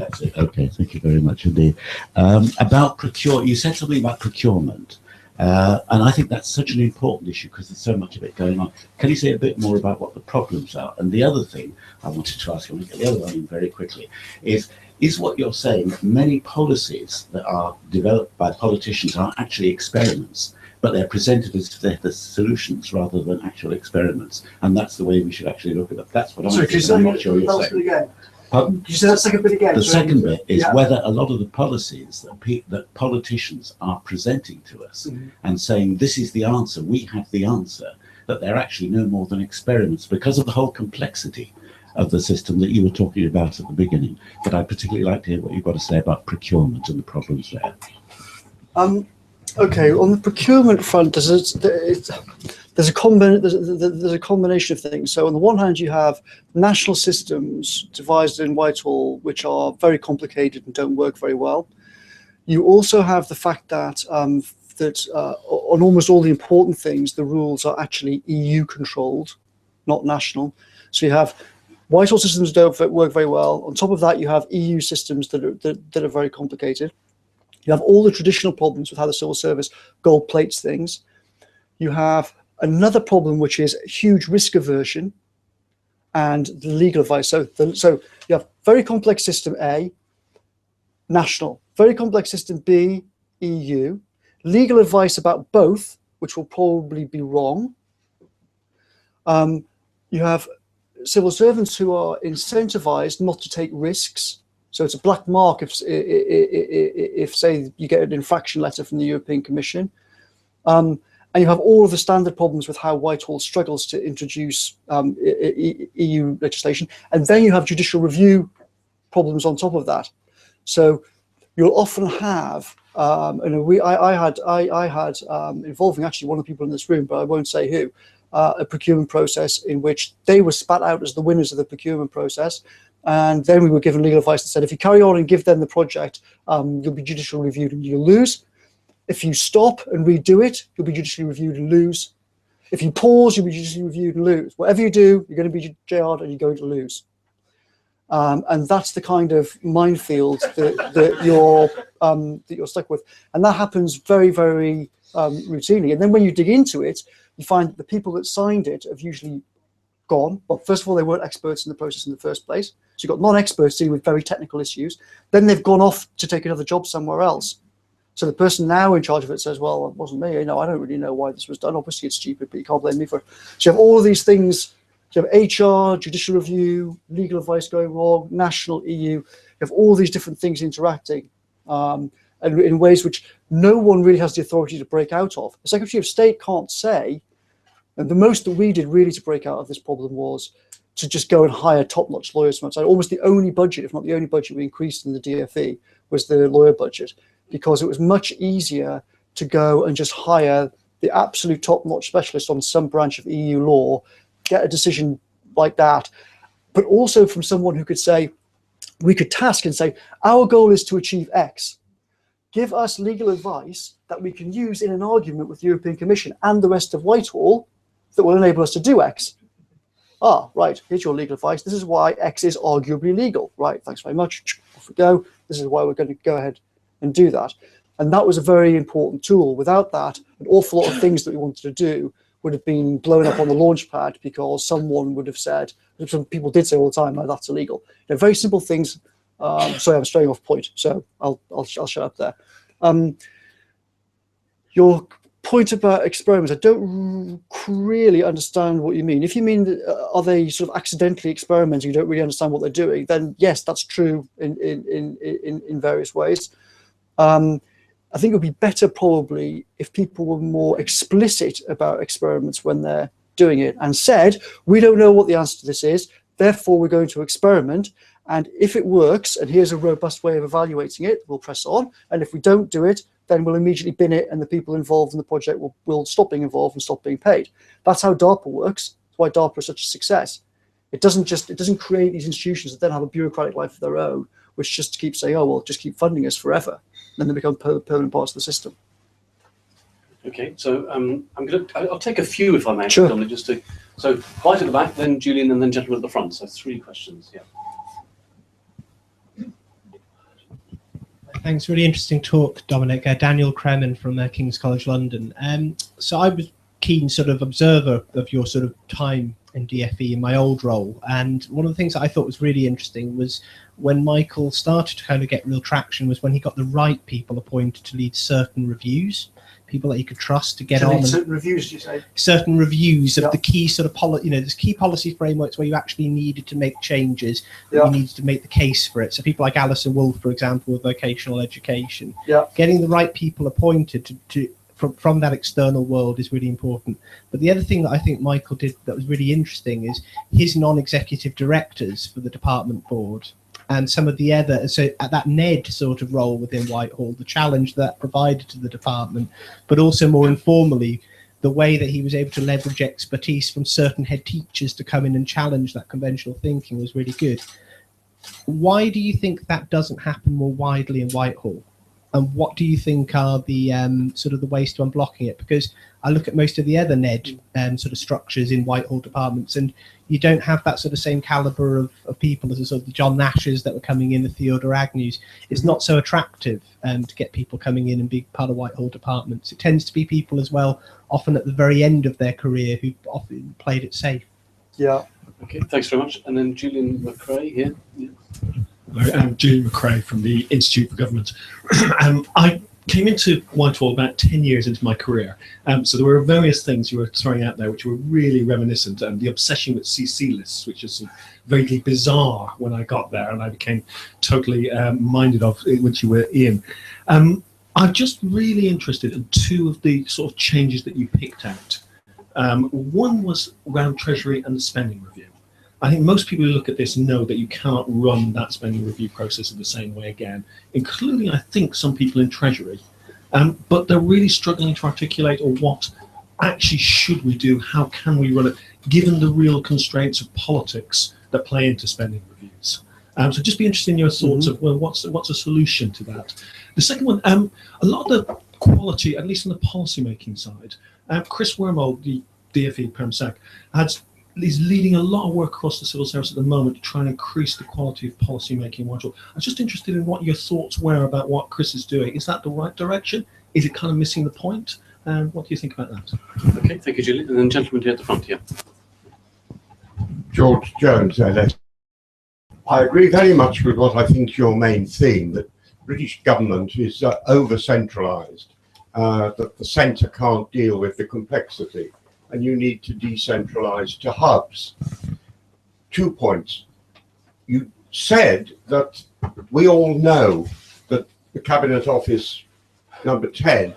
That's it. Okay, thank you very much indeed. About you said something about procurement, and I think that's such an important issue because there's so much of it going on. Can you say a bit more about what the problems are? And the other thing I wanted to ask you, and get the other one in very quickly, is what you're saying that many policies that are developed by politicians are actually experiments, but they're presented as the solutions rather than actual experiments, and that's the way we should actually look at it. That's what I'm not sure you're saying. Again? Pardon? Can you say that second bit again? The second bit is yeah. whether a lot of the policies that politicians are presenting to us and saying this is the answer, we have the answer, that they're actually no more than experiments because of the whole complexity of the system that you were talking about at the beginning. But I'd particularly like to hear what you've got to say about procurement and the problems there. Okay, on the procurement front, there's a combination of things. So on the one hand, you have national systems devised in Whitehall, which are very complicated and don't work very well. You also have the fact that on almost all the important things, the rules are actually EU controlled, not national. So you have Whitehall systems don't work very well. On top of that, you have EU systems that are very complicated. You have all the traditional problems with how the civil service gold plates things. You have another problem, which is huge risk aversion and the legal advice. So you have very complex system A, national, very complex system B, EU, legal advice about both, which will probably be wrong. You have civil servants who are incentivized not to take risks. So it's a black mark if say you get an infraction letter from the European Commission. And you have all of the standard problems with how Whitehall struggles to introduce EU legislation. And then you have judicial review problems on top of that. So you'll often have, I had involving actually one of the people in this room, but I won't say who, a procurement process in which they were spat out as the winners of the procurement process. And then we were given legal advice that said, if you carry on and give them the project, you'll be judicially reviewed and you'll lose. If you stop and redo it, you'll be judicially reviewed and lose. If you pause, you'll be judicially reviewed and lose. Whatever you do, you're going to be jailed and you're going to lose. And that's the kind of minefield that you're stuck with. And that happens very, very routinely. And then when you dig into it, you find that the people that signed it have usually gone. Well, first of all, they weren't experts in the process in the first place. So you've got non-experts dealing with very technical issues. Then they've gone off to take another job somewhere else. So the person now in charge of it says, well, it wasn't me. I don't really know why this was done. Obviously, it's stupid, but you can't blame me for it. So you have all of these things. You have HR, judicial review, legal advice going wrong, national, EU. You have all these different things interacting and in ways which no one really has the authority to break out of. The Secretary of State can't say, and the most that we did really to break out of this problem was to just go and hire top-notch lawyers from outside. Almost the only budget, if not the only budget we increased in the DFE was the lawyer budget, because it was much easier to go and just hire the absolute top-notch specialist on some branch of EU law, get a decision like that, but also from someone who could say, we could task and say, our goal is to achieve X. Give us legal advice that we can use in an argument with the European Commission and the rest of Whitehall that will enable us to do X. Ah, right, here's your legal advice. This is why X is arguably legal. Right, thanks very much. Off we go. This is why we're going to go ahead and do that. And that was a very important tool. Without that, an awful lot of things that we wanted to do would have been blown up on the launch pad because someone would have said, some people did say all the time, no, that's illegal. Very simple things. Sorry, I'm straying off point, so I'll shut up there. Your point about experiments, I don't really understand what you mean. If you mean, are they sort of accidentally experimenting, you don't really understand what they're doing, then yes, that's true in various ways. I think it would be better probably if people were more explicit about experiments when they're doing it and said, we don't know what the answer to this is, therefore we're going to experiment. And if it works, and here's a robust way of evaluating it, we'll press on. And if we don't do it, then we'll immediately bin it and the people involved in the project will stop being involved and stop being paid. That's how DARPA works. That's why DARPA is such a success. It doesn't create these institutions that then have a bureaucratic life of their own, which just keep saying, oh, well, just keep funding us forever. Then they become permanent parts of the system. Okay, so I'll take a few if I may, sure. Dominic, just to, so right at the back, then Julian, and then gentleman at the front. So 3 questions, yeah. Thanks. Really interesting talk, Dominic. Daniel Kremen from King's College London. So I was keen sort of observer of your sort of time in DFE in my old role, and one of the things that I thought was really interesting was when Michael started to kind of get real traction was when he got the right people appointed to lead certain reviews, people that you could trust to get on. Certain reviews, you say? Certain reviews of the key sort of there's key policy frameworks where you actually needed to make changes, you needed to make the case for it. So people like Alison Wolfe, for example, with vocational education, getting the right people appointed from that external world is really important. But the other thing that I think Michael did that was really interesting is his non-executive directors for the department board and some of the other, so at that NED sort of role within Whitehall, the challenge that provided to the department, but also more informally, the way that he was able to leverage expertise from certain head teachers to come in and challenge that conventional thinking was really good. Why do you think that doesn't happen more widely in Whitehall? And what do you think are the sort of the ways to unblocking it? Because I look at most of the other NED sort of structures in Whitehall departments, and you don't have that sort of same caliber of people as the sort of the John Nashes that were coming in, the Theodore Agnews. It's not so attractive to get people coming in and being part of Whitehall departments. It tends to be people as well, often at the very end of their career, who often played it safe. Yeah. Okay, thanks very much. And then Julian McRae here. Yeah. I'm Julian McRae from the Institute for Government. I came into Whitehall about 10 years into my career. So there were various things you were throwing out there which were really reminiscent. The obsession with CC lists, which is vaguely bizarre when I got there, and I became totally minded of it when you were in. I'm just really interested in two of the sort of changes that you picked out. One was around Treasury and the spending review. I think most people who look at this know that you cannot run that spending review process in the same way again, including, I think, some people in Treasury. But they're really struggling to articulate, or what actually should we do? How can we run it, given the real constraints of politics that play into spending reviews? So just be interested in your thoughts of, well, what's a solution to that? The second one, a lot of the quality, at least on the policy-making side, Chris Wormald, the DFE PermSec, is leading a lot of work across the civil service at the moment to try and increase the quality of policy making in Whitehall. I was just interested in what your thoughts were about what Chris is doing. Is that the right direction? Is it kind of missing the point? What do you think about that? Okay, thank you, Julian. And then gentleman here at the front here. George Jones, LS. I agree very much with what I think is your main theme, that British government is over-centralised, that the centre can't deal with the complexity, and you need to decentralise to hubs. 2 points. You said that we all know that the Cabinet Office number 10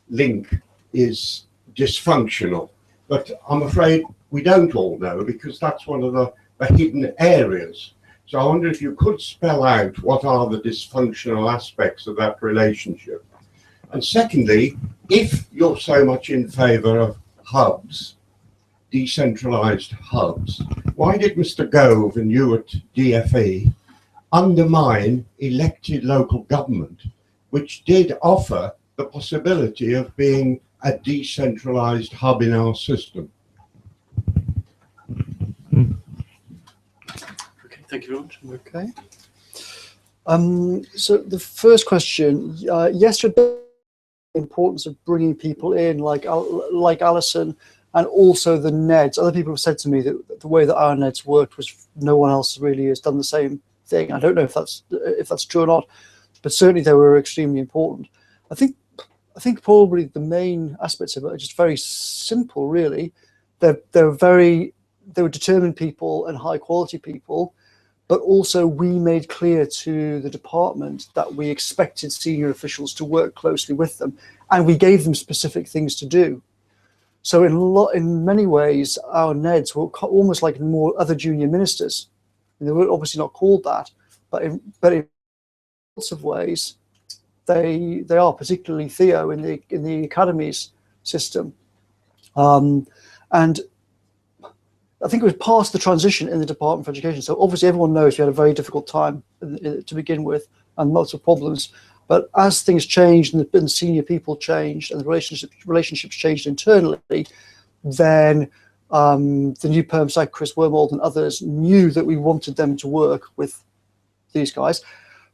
link is dysfunctional, but I'm afraid we don't all know, because that's one of the hidden areas. So I wonder if you could spell out what are the dysfunctional aspects of that relationship. And secondly, if you're so much in favour of hubs, decentralised hubs, why did Mr. Gove and you at DFE undermine elected local government, which did offer the possibility of being a decentralised hub in our system? Okay, thank you very much. Okay. So the first question, yesterday, the importance of bringing people in like Alison, and also the NEDs. Other people have said to me that the way that our NEDs worked was no one else really has done the same thing. I don't know if that's true or not, but certainly they were extremely important. I think probably the main aspects of it are just very simple, really. They were determined people and high quality people, but also we made clear to the department that we expected senior officials to work closely with them, and we gave them specific things to do. So in many ways, our NEDs were almost like more other junior ministers. And they were obviously not called that, but in lots of ways, they are, particularly Theo in the academies system. And I think it was past the transition in the Department for Education. So obviously everyone knows we had a very difficult time to begin with and lots of problems. But as things changed and the senior people changed and the relationships changed internally, then the new perms like Chris Wormald and others knew that we wanted them to work with these guys.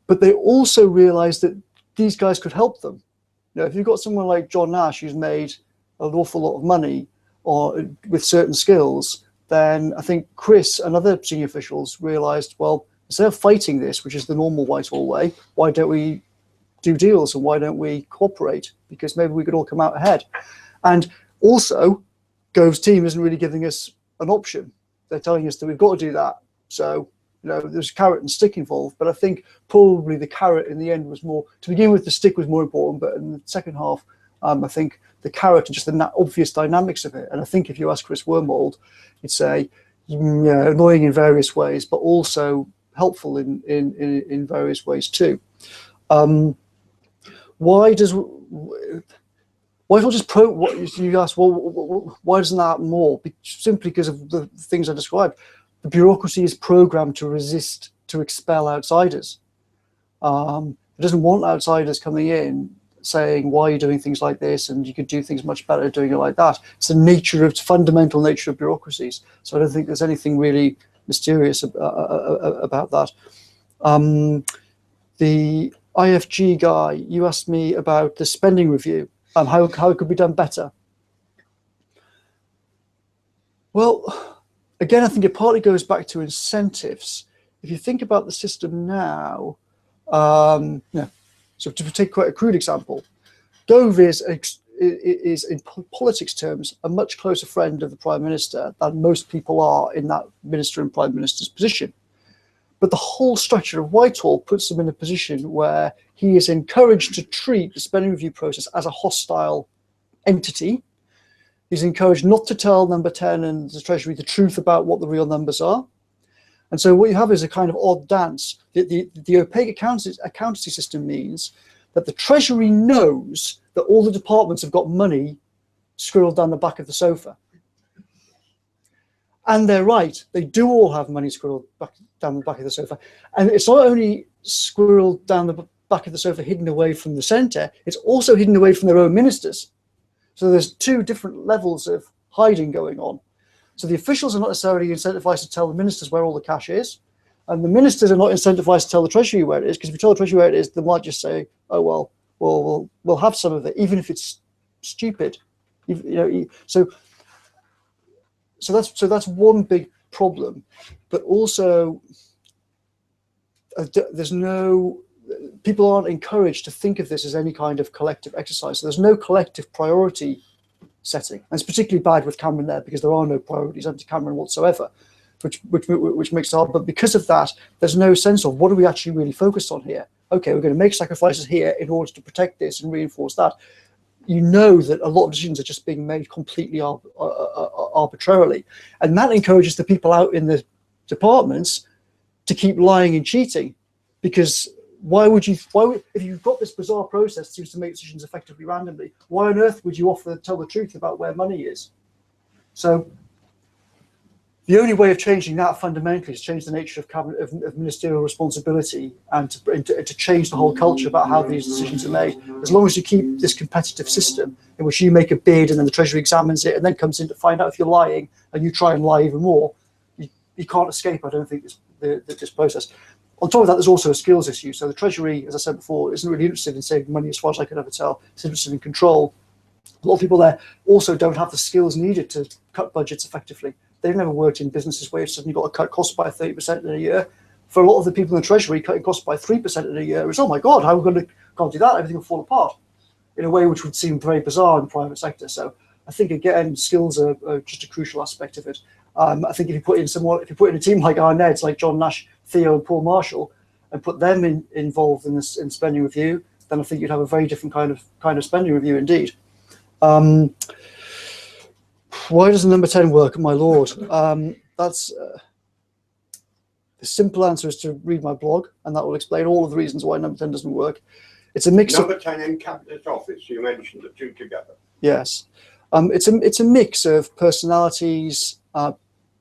But they also realized that these guys could help them. You know, if you've got someone like John Nash who's made an awful lot of money or with certain skills, then I think Chris and other senior officials realised, well, instead of fighting this, which is the normal Whitehall way, why don't we do deals and why don't we cooperate? Because maybe we could all come out ahead. And also, Gove's team isn't really giving us an option. They're telling us that we've got to do that. So, you know, there's carrot and stick involved, but I think probably the carrot in the end was more, to begin with, the stick was more important, but in the second half, I think the carrot and just the obvious dynamics of it. And I think if you ask Chris Wormold, he'd say, yeah, annoying in various ways, but also helpful in various ways too. Why not just what you ask? Well, why doesn't that happen more? Simply because of the things I described. The bureaucracy is programmed to resist, to expel outsiders. It doesn't want outsiders coming in saying, why are you doing things like this? And you could do things much better doing it like that. It's the fundamental nature of bureaucracies. So I don't think there's anything really mysterious about that. The IFG guy, you asked me about the spending review. How it could be done better? Well, again, I think it partly goes back to incentives. If you think about the system now, so to take quite a crude example, Gove is in politics terms a much closer friend of the Prime Minister than most people are in that Minister and Prime Minister's position. But the whole structure of Whitehall puts him in a position where he is encouraged to treat the spending review process as a hostile entity. He's encouraged not to tell Number 10 and the Treasury the truth about what the real numbers are. And so what you have is a kind of odd dance. The opaque accountancy system means that the Treasury knows that all the departments have got money squirreled down the back of the sofa. And they're right, they do all have money squirreled down the back of the sofa. And it's not only squirreled down the back of the sofa hidden away from the centre, it's also hidden away from their own ministers. So there's two different levels of hiding going on. So the officials are not necessarily incentivized to tell the ministers where all the cash is, and the ministers are not incentivized to tell the Treasury where it is, because if you tell the Treasury where it is, they might just say, oh, well, we'll have some of it, even if it's stupid. So that's one big problem. But also, people aren't encouraged to think of this as any kind of collective exercise. So there's no collective priority setting. And it's particularly bad with Cameron there because there are no priorities under Cameron whatsoever, which makes it hard. But because of that, there's no sense of what are we actually really focused on here? Okay, we're going to make sacrifices here in order to protect this and reinforce that. You know that a lot of decisions are just being made completely arbitrarily. And that encourages the people out in the departments to keep lying and cheating, because if you've got this bizarre process that seems to make decisions effectively randomly, why on earth would you tell the truth about where money is? So the only way of changing that fundamentally is change the nature of ministerial responsibility and to change the whole culture about how these decisions are made. As long as you keep this competitive system in which you make a bid and then the Treasury examines it and then comes in to find out if you're lying and you try and lie even more, you can't escape, I don't think, this process. On top of that, there's also a skills issue. So the Treasury, as I said before, isn't really interested in saving money as far as I could ever tell. It's interested in control. A lot of people there also don't have the skills needed to cut budgets effectively. They've never worked in businesses where you've suddenly got to cut costs by 30% in a year. For a lot of the people in the Treasury, cutting costs by 3% in a year is, oh my God, how are we can't do that? Everything will fall apart in a way which would seem very bizarre in the private sector. So I think, again, skills are just a crucial aspect of it. I think if you put in a team like our Neds, like John Nash, Theo and Paul Marshall, and put them involved in spending review, then I think you'd have a very different kind of spending review indeed. Why doesn't Number 10 work, my lord? That's the simple answer is to read my blog, and that will explain all of the reasons why Number 10 doesn't work. It's a mix Number 10 in Cabinet Office, you mentioned the two together. Yes. It's a mix of personalities,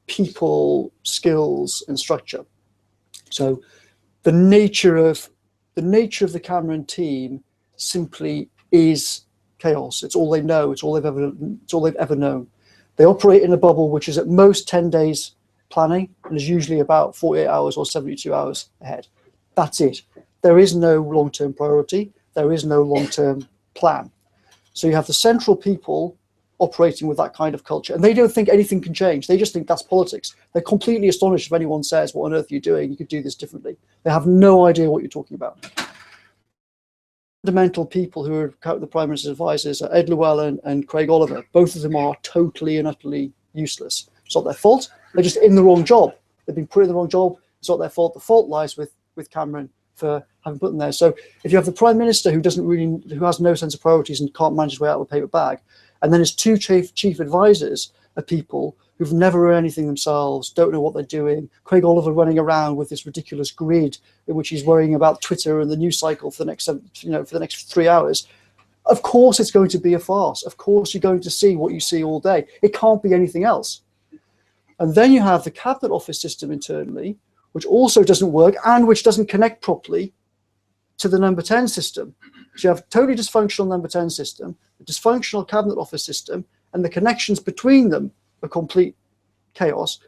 people, skills, and structure. So the nature of the Cameron team simply is chaos. It's all they know. It's all they've ever known. They operate in a bubble which is at most 10 days planning and is usually about 48 hours or 72 hours ahead. That's it. There is no long-term priority. there is no long-term plan. So you have the central people operating with that kind of culture, and they don't think anything can change. They just think that's politics. They're completely astonished if anyone says, what on earth are you doing? You could do this differently. They have no idea what you're talking about. Fundamental people who are the Prime Minister's advisors are Ed Llewellyn and Craig Oliver. Both of them are totally and utterly useless. It's not their fault. They're just in the wrong job. They've been put in the wrong job. It's not their fault. The fault lies with Cameron for having put them there. So if you have the Prime Minister who has no sense of priorities and can't manage his way out of a paper bag, and then his two chief advisors are people who've never run anything themselves, don't know what they're doing. Craig Oliver running around with this ridiculous grid in which he's worrying about Twitter and the news cycle for the next, for the next 3 hours. Of course, it's going to be a farce. Of course, you're going to see what you see all day. It can't be anything else. And then you have the Cabinet Office system internally, which also doesn't work and which doesn't connect properly to the number 10 system. So you have a totally dysfunctional number 10 system, a dysfunctional Cabinet Office system, and the connections between them are complete chaos.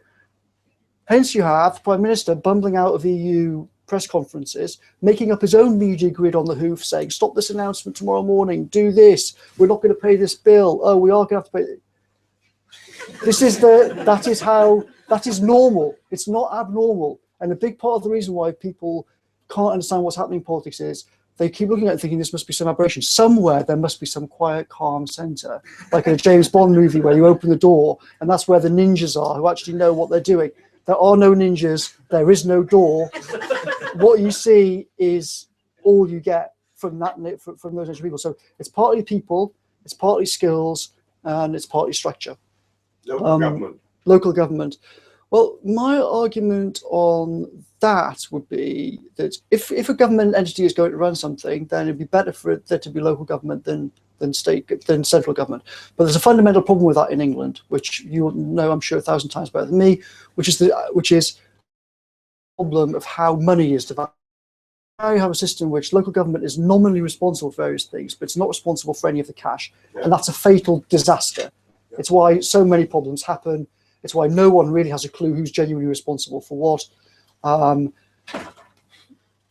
Hence you have the Prime Minister bumbling out of EU press conferences, making up his own media grid on the hoof, saying, stop this announcement tomorrow morning, do this, we're not going to pay this bill, oh, we are going to have to pay it. That is normal. It's not abnormal. And a big part of the reason why people can't understand what's happening in politics is they keep looking at it thinking this must be some aberration. Somewhere there must be some quiet, calm centre, like in a James Bond movie where you open the door and that's where the ninjas are who actually know what they're doing. There are no ninjas. There is no door. What you see is all you get from those people. So it's partly people, it's partly skills, and it's partly structure. Local government. Well, my argument on that would be that if a government entity is going to run something, then it'd be better for there to be local government than central government. But there's a fundamental problem with that in England, which you know, I'm sure 1,000 times better than me, which is the problem of how money is divided. Now you have a system which local government is nominally responsible for various things, but it's not responsible for any of the cash, and that's a fatal disaster. It's why so many problems happen. It's why no one really has a clue who's genuinely responsible for what.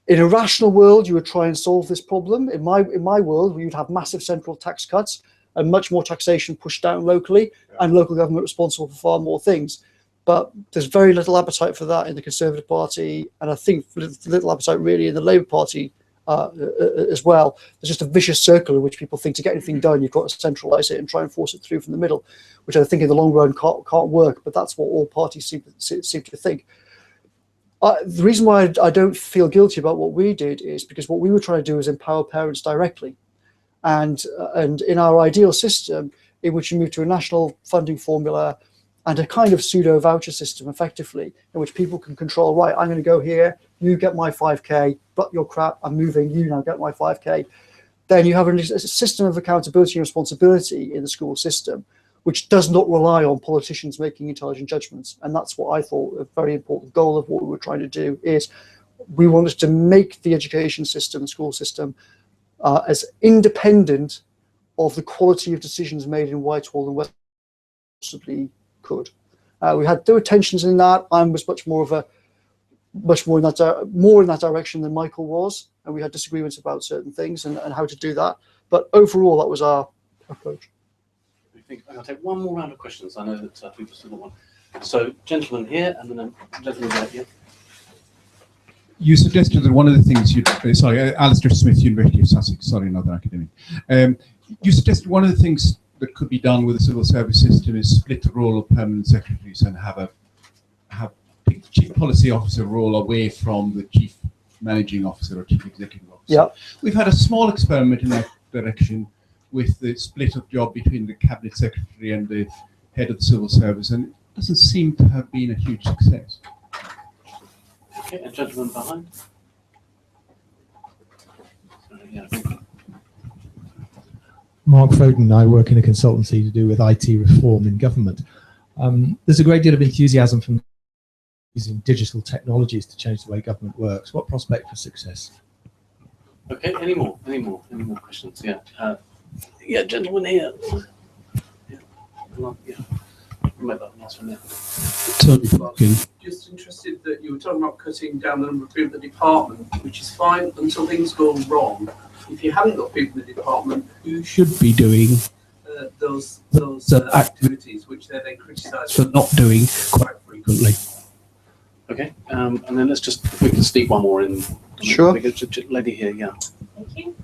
In a rational world, you would try and solve this problem. In my world, you'd have massive central tax cuts and much more taxation pushed down locally, and local government responsible for far more things. But there's very little appetite for that in the Conservative Party, and I think little appetite really in the Labour Party as well. There's just a vicious circle in which people think to get anything done, you've got to centralise it and try and force it through from the middle, which I think in the long run can't work. But that's what all parties seem to think. The reason why I don't feel guilty about what we did is because what we were trying to do is empower parents directly, and in our ideal system, in which you move to a national funding formula and a kind of pseudo voucher system, effectively, in which people can control, right, I'm going to go here, you get my 5k, but your crap, I'm moving, you now get my 5k. Then you have a system of accountability and responsibility in the school system, which does not rely on politicians making intelligent judgments. And that's what I thought a very important goal of what we were trying to do is we wanted to make the education system, the school system, as independent of the quality of decisions made in Whitehall and Westminster possibly could. There were tensions in that. I was more in that direction than Michael was, and we had disagreements about certain things and how to do that. But overall, that was our approach. I'll take one more round of questions. I know that people still got one. So, gentleman here, and then a gentleman right here. You suggested that one of the things Alistair Smith, University of Sussex, sorry, another academic. You suggested one of the things that could be done with the civil service system is split the role of permanent secretaries and take the chief policy officer role away from the chief managing officer or chief executive officer. Yep. We've had a small experiment in that direction with the split of job between the cabinet secretary and the head of the civil service, and it doesn't seem to have been a huge success. Okay, a gentleman behind. Mark Foden and I work in a consultancy to do with IT reform in government. There's a great deal of enthusiasm from using digital technologies to change the way government works. What prospect for success? Okay, any more questions? Yeah. Yeah, gentleman here. Yeah. Make that last one, yeah. Just interested that you were talking about cutting down the number of people in the department, which is fine until things go wrong. if you haven't got people in the department who should be doing those activities, which they're then criticised for not doing quite frequently. Okay, and then let's just, we can sneak one more in. Sure. Lady here, yeah. Thank you.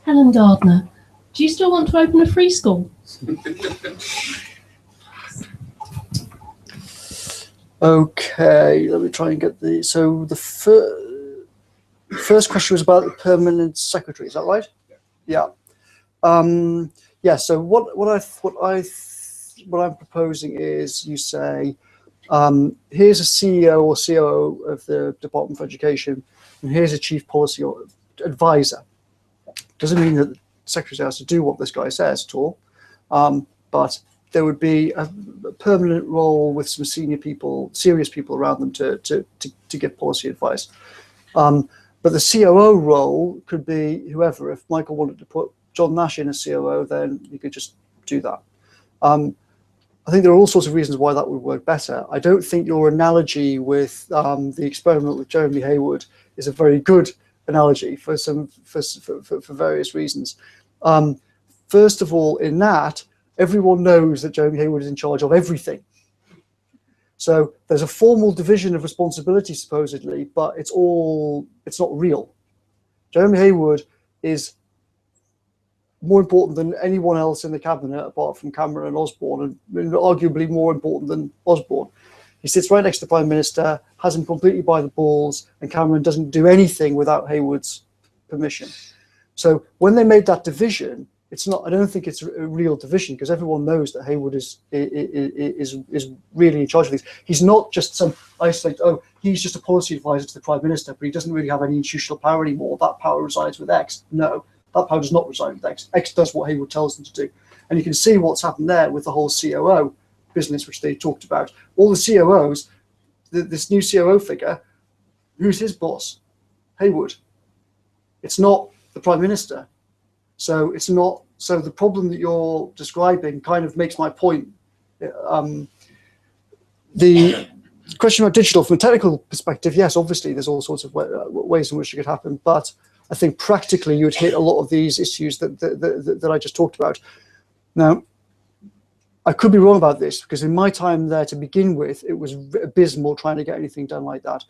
Helen Gardner, do you still want to open a free school? Okay, let me try and get the, so the first question was about the permanent secretary, is that right? Yeah. Yeah, so what I'm proposing is you say, here's a CEO or COO of the Department of Education, and here's a chief policy advisor. Doesn't mean that the secretary has to do what this guy says at all, but there would be a permanent role with some senior people, serious people around them to give policy advice. But the COO role could be whoever. If Michael wanted to put John Nash in as COO, then you could just do that. I think there are all sorts of reasons why that would work better. I don't think your analogy with the experiment with Jeremy Hayward is a very good analogy for various reasons. First of all, in that, everyone knows that Jeremy Hayward is in charge of everything. So there's a formal division of responsibility supposedly, but it's not real. Jeremy Hayward is more important than anyone else in the cabinet apart from Cameron and Osborne, and arguably more important than Osborne. He sits right next to the Prime Minister, has him completely by the balls, and Cameron doesn't do anything without Hayward's permission. So when they made that division, it's not, I don't think it's a real division, because everyone knows that Hayward is really in charge of things. He's not just some isolated, oh, he's just a policy advisor to the Prime Minister, but he doesn't really have any institutional power anymore. That power resides with X. No, that power does not reside with X. X does what Hayward tells them to do. And you can see what's happened there with the whole COO business, which they talked about. All the COOs, this new COO figure, who's his boss? Hayward. It's not the Prime Minister. So it's not, so the problem that you're describing kind of makes my point. The question about digital, from a technical perspective, yes, obviously there's all sorts of ways in which it could happen, but I think practically you would hit a lot of these issues that I just talked about. Now, I could be wrong about this, because in my time there to begin with, it was abysmal trying to get anything done like that.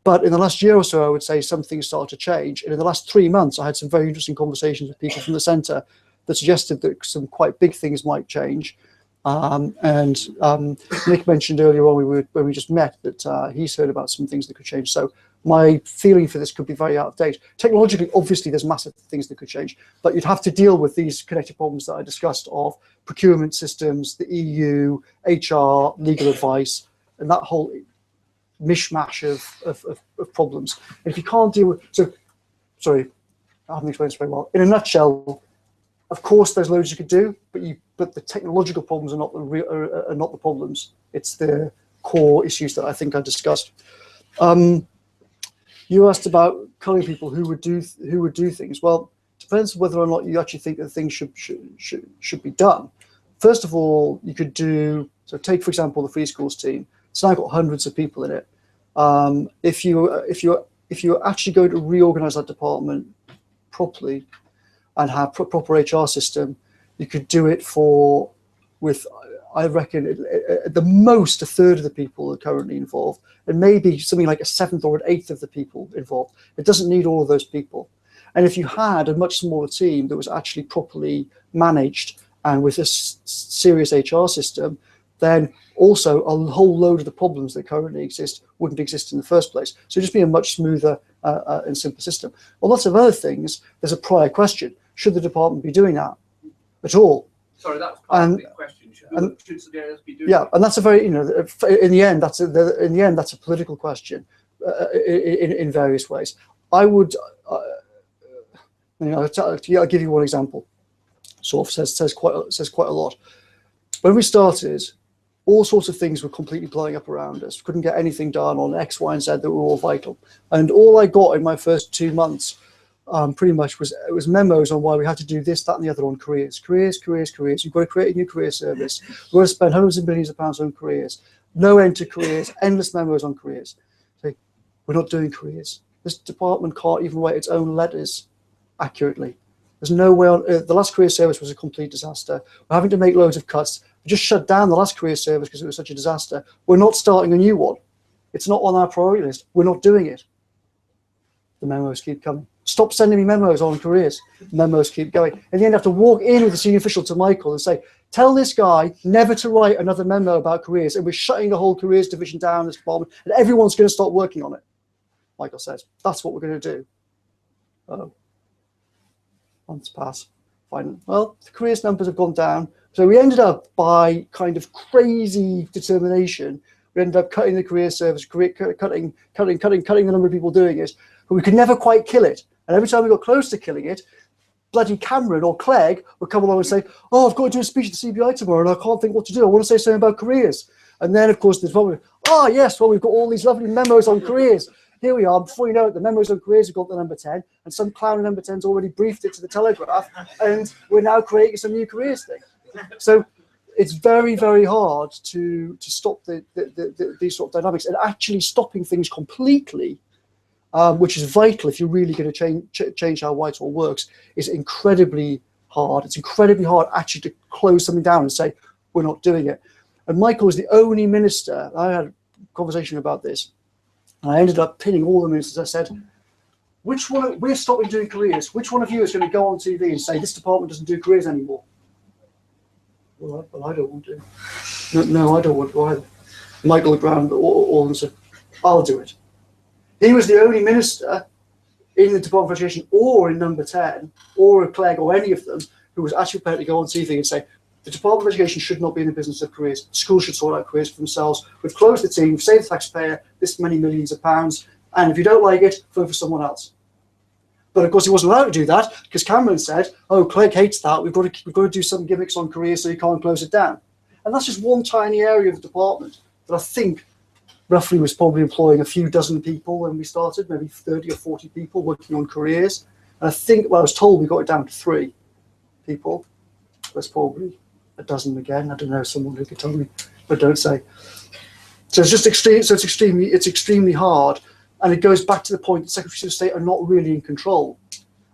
But in the last year or so, I would say some things started to change. And in the last 3 months, I had some very interesting conversations with people from the centre that suggested that some quite big things might change. Nick mentioned earlier on when we just met that he's heard about some things that could change. So my feeling for this could be very out of date. Technologically, obviously, there's massive things that could change, but you'd have to deal with these connected problems that I discussed of procurement systems, the EU, HR, legal advice, and that whole mishmash of problems. And if you can't deal with, so sorry, I haven't explained this very well. In a nutshell, of course, there's loads you could do, but the technological problems are not the problems. It's the core issues that I think I discussed. You asked about culling people who would do things. Well, it depends whether or not you actually think that things should be done. First of all, you could do, so take for example the free schools team. It's now got hundreds of people in it. If you're actually going to reorganize that department properly and have proper HR system, you could do it with I reckon at the most a third of the people are currently involved, and maybe something like a seventh or an eighth of the people involved. It doesn't need all of those people. And if you had a much smaller team that was actually properly managed and with a serious HR system, then also a whole load of the problems that currently exist wouldn't exist in the first place. So it'd just be a much smoother and simpler system. On lots of other things, there's a prior question. Should the department be doing that at all? Sorry, that's part of the question. Should somebody else be doing that? And that's a very, in the end, that's a political question in various ways. I would, I'll give you one example. Sort of says quite a lot. When we started, all sorts of things were completely blowing up around us. Couldn't get anything done on X, Y, and Z that were all vital. And all I got in my first 2 months pretty much was memos on why we had to do this, that, and the other on careers. Careers. You've got to create a new career service. We've got to spend hundreds of millions of pounds on careers. No end to careers, endless memos on careers. So we're not doing careers. This department can't even write its own letters accurately. There's no way on earth. The last career service was a complete disaster. We're having to make loads of cuts. We just shut down the last career service because it was such a disaster. We're not starting a new one. It's not on our priority list. We're not doing it. The memos keep coming. Stop sending me memos on careers. Memos keep going. In the end, I have to walk in with a senior official to Michael and say, tell this guy never to write another memo about careers, and we're shutting the whole careers division down in this department, and everyone's going to start working on it. Michael says, that's what we're going to do. Oh, months pass. Fine. Well, the careers numbers have gone down. So we ended up, by kind of crazy determination, we ended up cutting the career service, cutting the number of people doing it, but we could never quite kill it. And every time we got close to killing it, bloody Cameron or Clegg would come along and say, oh, I've got to do a speech at the CBI tomorrow and I can't think what to do. I want to say something about careers. And then, of course, there's probably, oh, yes, well, we've got all these lovely memos on careers. Here we are. Before you know it, the memos on careers have got the number 10, and some clown in number 10's already briefed it to the Telegraph, and we're now creating some new careers thing. So it's very, very hard to stop these sort of dynamics, and actually stopping things completely, which is vital if you're really going to change how Whitehall works, is incredibly hard. It's incredibly hard actually to close something down and say, we're not doing it. And Michael was the only minister, I had a conversation about this, and I ended up pinning all the ministers. I said, which one, we're stopping doing careers. Which one of you is going to go on TV and say, this department doesn't do careers anymore? Well, I don't want to. No, I don't want to either. Michael looked around all and said, I'll do it. He was the only minister in the Department of Education or in number 10 or a Clegg or any of them who was actually prepared to go on TV and say, the Department of Education should not be in the business of careers. Schools should sort out careers for themselves. We've closed the team, we've saved the taxpayer this many millions of pounds, and if you don't like it, vote for someone else. But of course, he wasn't allowed to do that because Cameron said, oh, Clegg hates that. We've got to do some gimmicks on careers so you can't close it down. And that's just one tiny area of the department that I think roughly was probably employing a few dozen people when we started, maybe 30 or 40 people working on careers. And I think, well, I was told we got it down to 3 people. There's probably a dozen again. I don't know, someone who could tell me, but don't say. So it's just extreme. So it's extremely hard. And it goes back to the point that Secretaries of State are not really in control.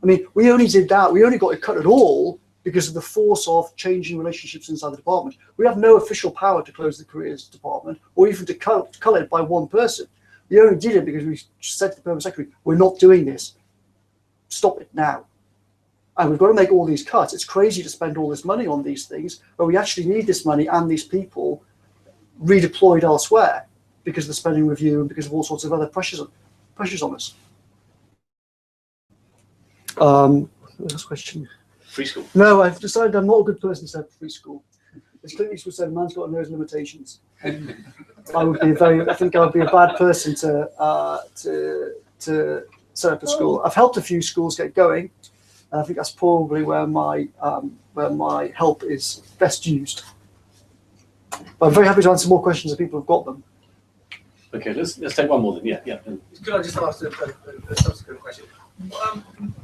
I mean, we only did that. We only got it cut at all because of the force of changing relationships inside the department. We have no official power to close the careers department or even to cull it by one person. We only did it because we said to the Permanent Secretary, we're not doing this. Stop it now. And we've got to make all these cuts. It's crazy to spend all this money on these things, but we actually need this money and these people redeployed elsewhere because of the spending review and because of all sorts of other pressures on us. Last question. Free school. No, I've decided I'm not a good person to say free school. As Clint Eastwood said, man's got to know his limitations. I would be I think I would be a bad person to set up a school. I've helped a few schools get going, and I think that's probably where my help is best used. But I'm very happy to answer more questions if people have got them. Okay, let's take one more then. Yeah. Could I just ask a subsequent question?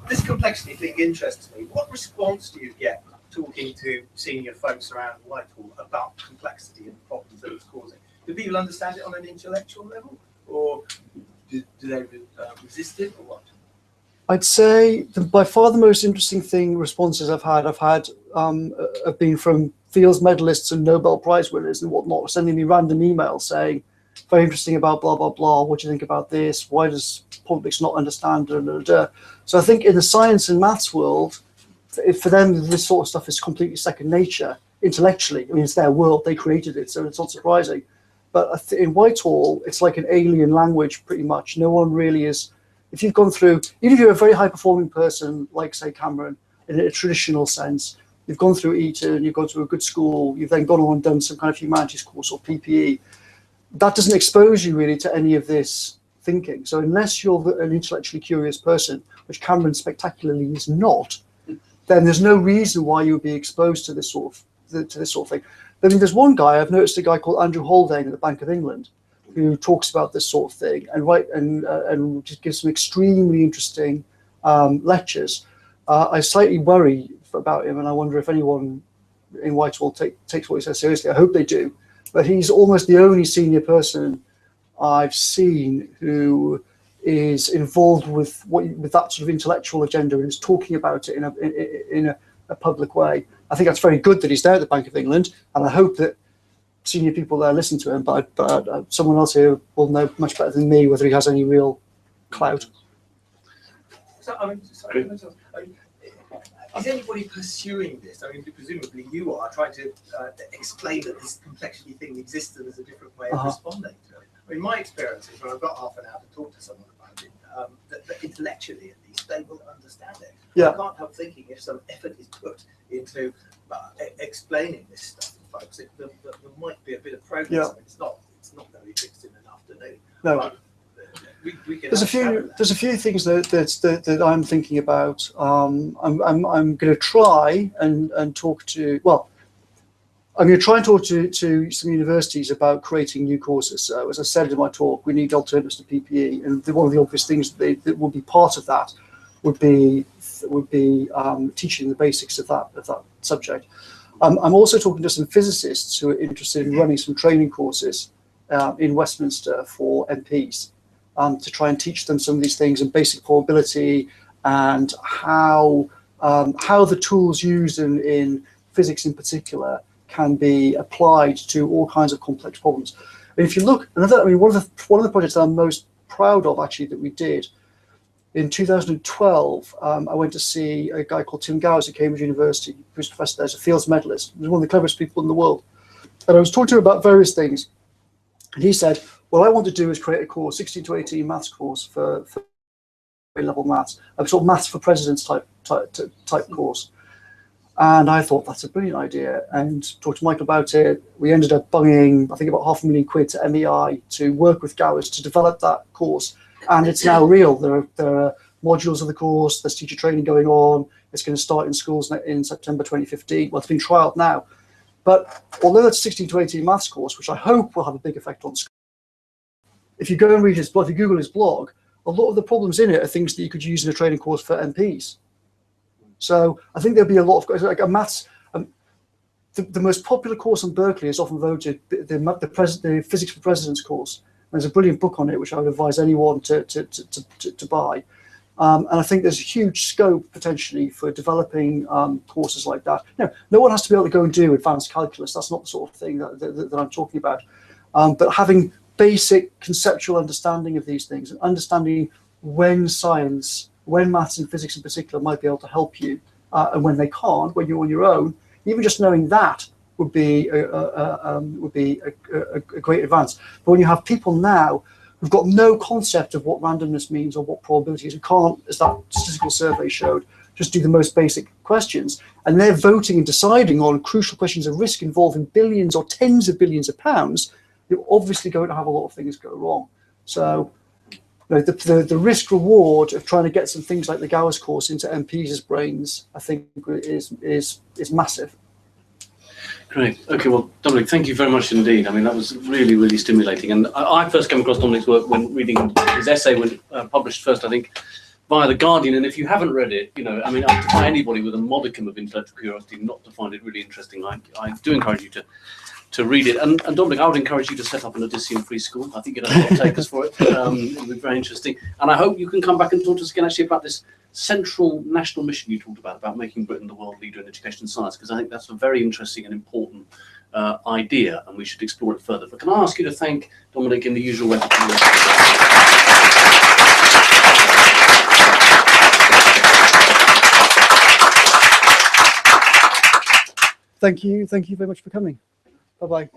This complexity thing interests me. What response do you get talking to senior folks around Whitehall about complexity and the problems that it's causing? Do people understand it on an intellectual level, or do they resist it, or what? I'd say by far the most interesting responses I've had have been from Fields medalists and Nobel Prize winners and whatnot, sending me random emails saying, very interesting about blah, blah, blah. What do you think about this? Why does politics not understand? Da, da, da. So I think in the science and maths world, for them, this sort of stuff is completely second nature intellectually. I mean, it's their world. They created it, so it's not surprising. But in Whitehall, it's like an alien language pretty much. No one really is. If you've gone through, even if you're a very high-performing person, like, say, Cameron, in a traditional sense, you've gone through Eton, you've gone through a good school, you've then gone on and done some kind of humanities course or PPE, that doesn't expose you really to any of this thinking. So unless you're an intellectually curious person, which Cameron spectacularly is not, then there's no reason why you would be exposed to this sort of thing. I mean, there's one guy, I've noticed a guy called Andrew Haldane at the Bank of England, who talks about this sort of thing and just gives some extremely interesting lectures. I slightly worry about him, and I wonder if anyone in Whitehall takes what he says seriously. I hope they do. But he's almost the only senior person I've seen who is involved with with that sort of intellectual agenda and is talking about it in a public way. I think that's very good that he's there at the Bank of England, and I hope that senior people there listen to him. But someone else here will know much better than me whether he has any real clout. So, I mean, is anybody pursuing this? I mean, presumably you are trying to explain that this complexity thing exists and there's a different way of responding to it. I mean, my experience is when I've got half an hour to talk to someone about it, that intellectually at least they will understand it. Yeah. I can't help thinking if some effort is put into explaining this stuff to folks, there might be a bit of progress. Yeah. I mean, it's not going to be fixed in an afternoon. No. But There's a few things that I'm thinking about. I'm going to try and talk to, well, I'm going to try and talk to some universities about creating new courses. So, as I said in my talk, we need alternatives to PPE, and one of the obvious things that will be part of that would be teaching the basics of that subject. I'm also talking to some physicists who are interested in running some training courses in Westminster for MPs. To try and teach them some of these things and basic probability and how the tools used in physics in particular can be applied to all kinds of complex problems. And if you look, one of the projects that I'm most proud of actually that we did in 2012, I went to see a guy called Tim Gowers at Cambridge University, who's a professor there, as a Fields medalist. He's one of the cleverest people in the world. And I was talking to him about various things, and he said, what I want to do is create a course, 16 to 18 maths course for A-level maths, a sort of maths for presidents type course. And I thought that's a brilliant idea, and talked to Michael about it. We ended up bunging, I think, about £500,000 to MEI to work with Gowers to develop that course, and it's now real. There are modules of the course. There's teacher training going on. It's going to start in schools in September 2015. Well, it's been trialled now, but although that's a 16 to 18 maths course, which I hope will have a big effect on schools. If you go and read his blog, if you Google his blog, a lot of the problems in it are things that you could use in a training course for MPs. So I think there'll be a lot of, like a maths, the most popular course in Berkeley is often voted the Physics for Presidents course. There's a brilliant book on it, which I would advise anyone to buy. And I think there's a huge scope potentially for developing courses like that. No one has to be able to go and do advanced calculus. That's not the sort of thing that I'm talking about. But having basic conceptual understanding of these things and understanding when maths and physics in particular might be able to help you and when they can't, when you're on your own, even just knowing that would be a great advance. But when you have people now who've got no concept of what randomness means or what probabilities, who can't, as that statistical survey showed, just do the most basic questions, and they're voting and deciding on crucial questions of risk involving billions or tens of billions of pounds, you're obviously going to have a lot of things go wrong. So the risk reward of trying to get some things like the Gowers course into MPs' brains, I think, is massive. Great. Okay, well, Dominic, thank you very much indeed. I mean, that was really, really stimulating. And I first came across Dominic's work when reading his essay, when published first, I think, via The Guardian. And if you haven't read it, I mean, I defy anybody with a modicum of intellectual curiosity not to find it really interesting. I do encourage you to read it. And Dominic, I would encourage you to set up an Odyssean-free school. I think you'd have a lot of takers for it. It'll be very interesting. And I hope you can come back and talk to us again actually about this central national mission you talked about making Britain the world leader in education and science, because I think that's a very interesting and important idea, and we should explore it further. But can I ask you to thank Dominic in the usual way? Thank you very much for coming. Bye-bye.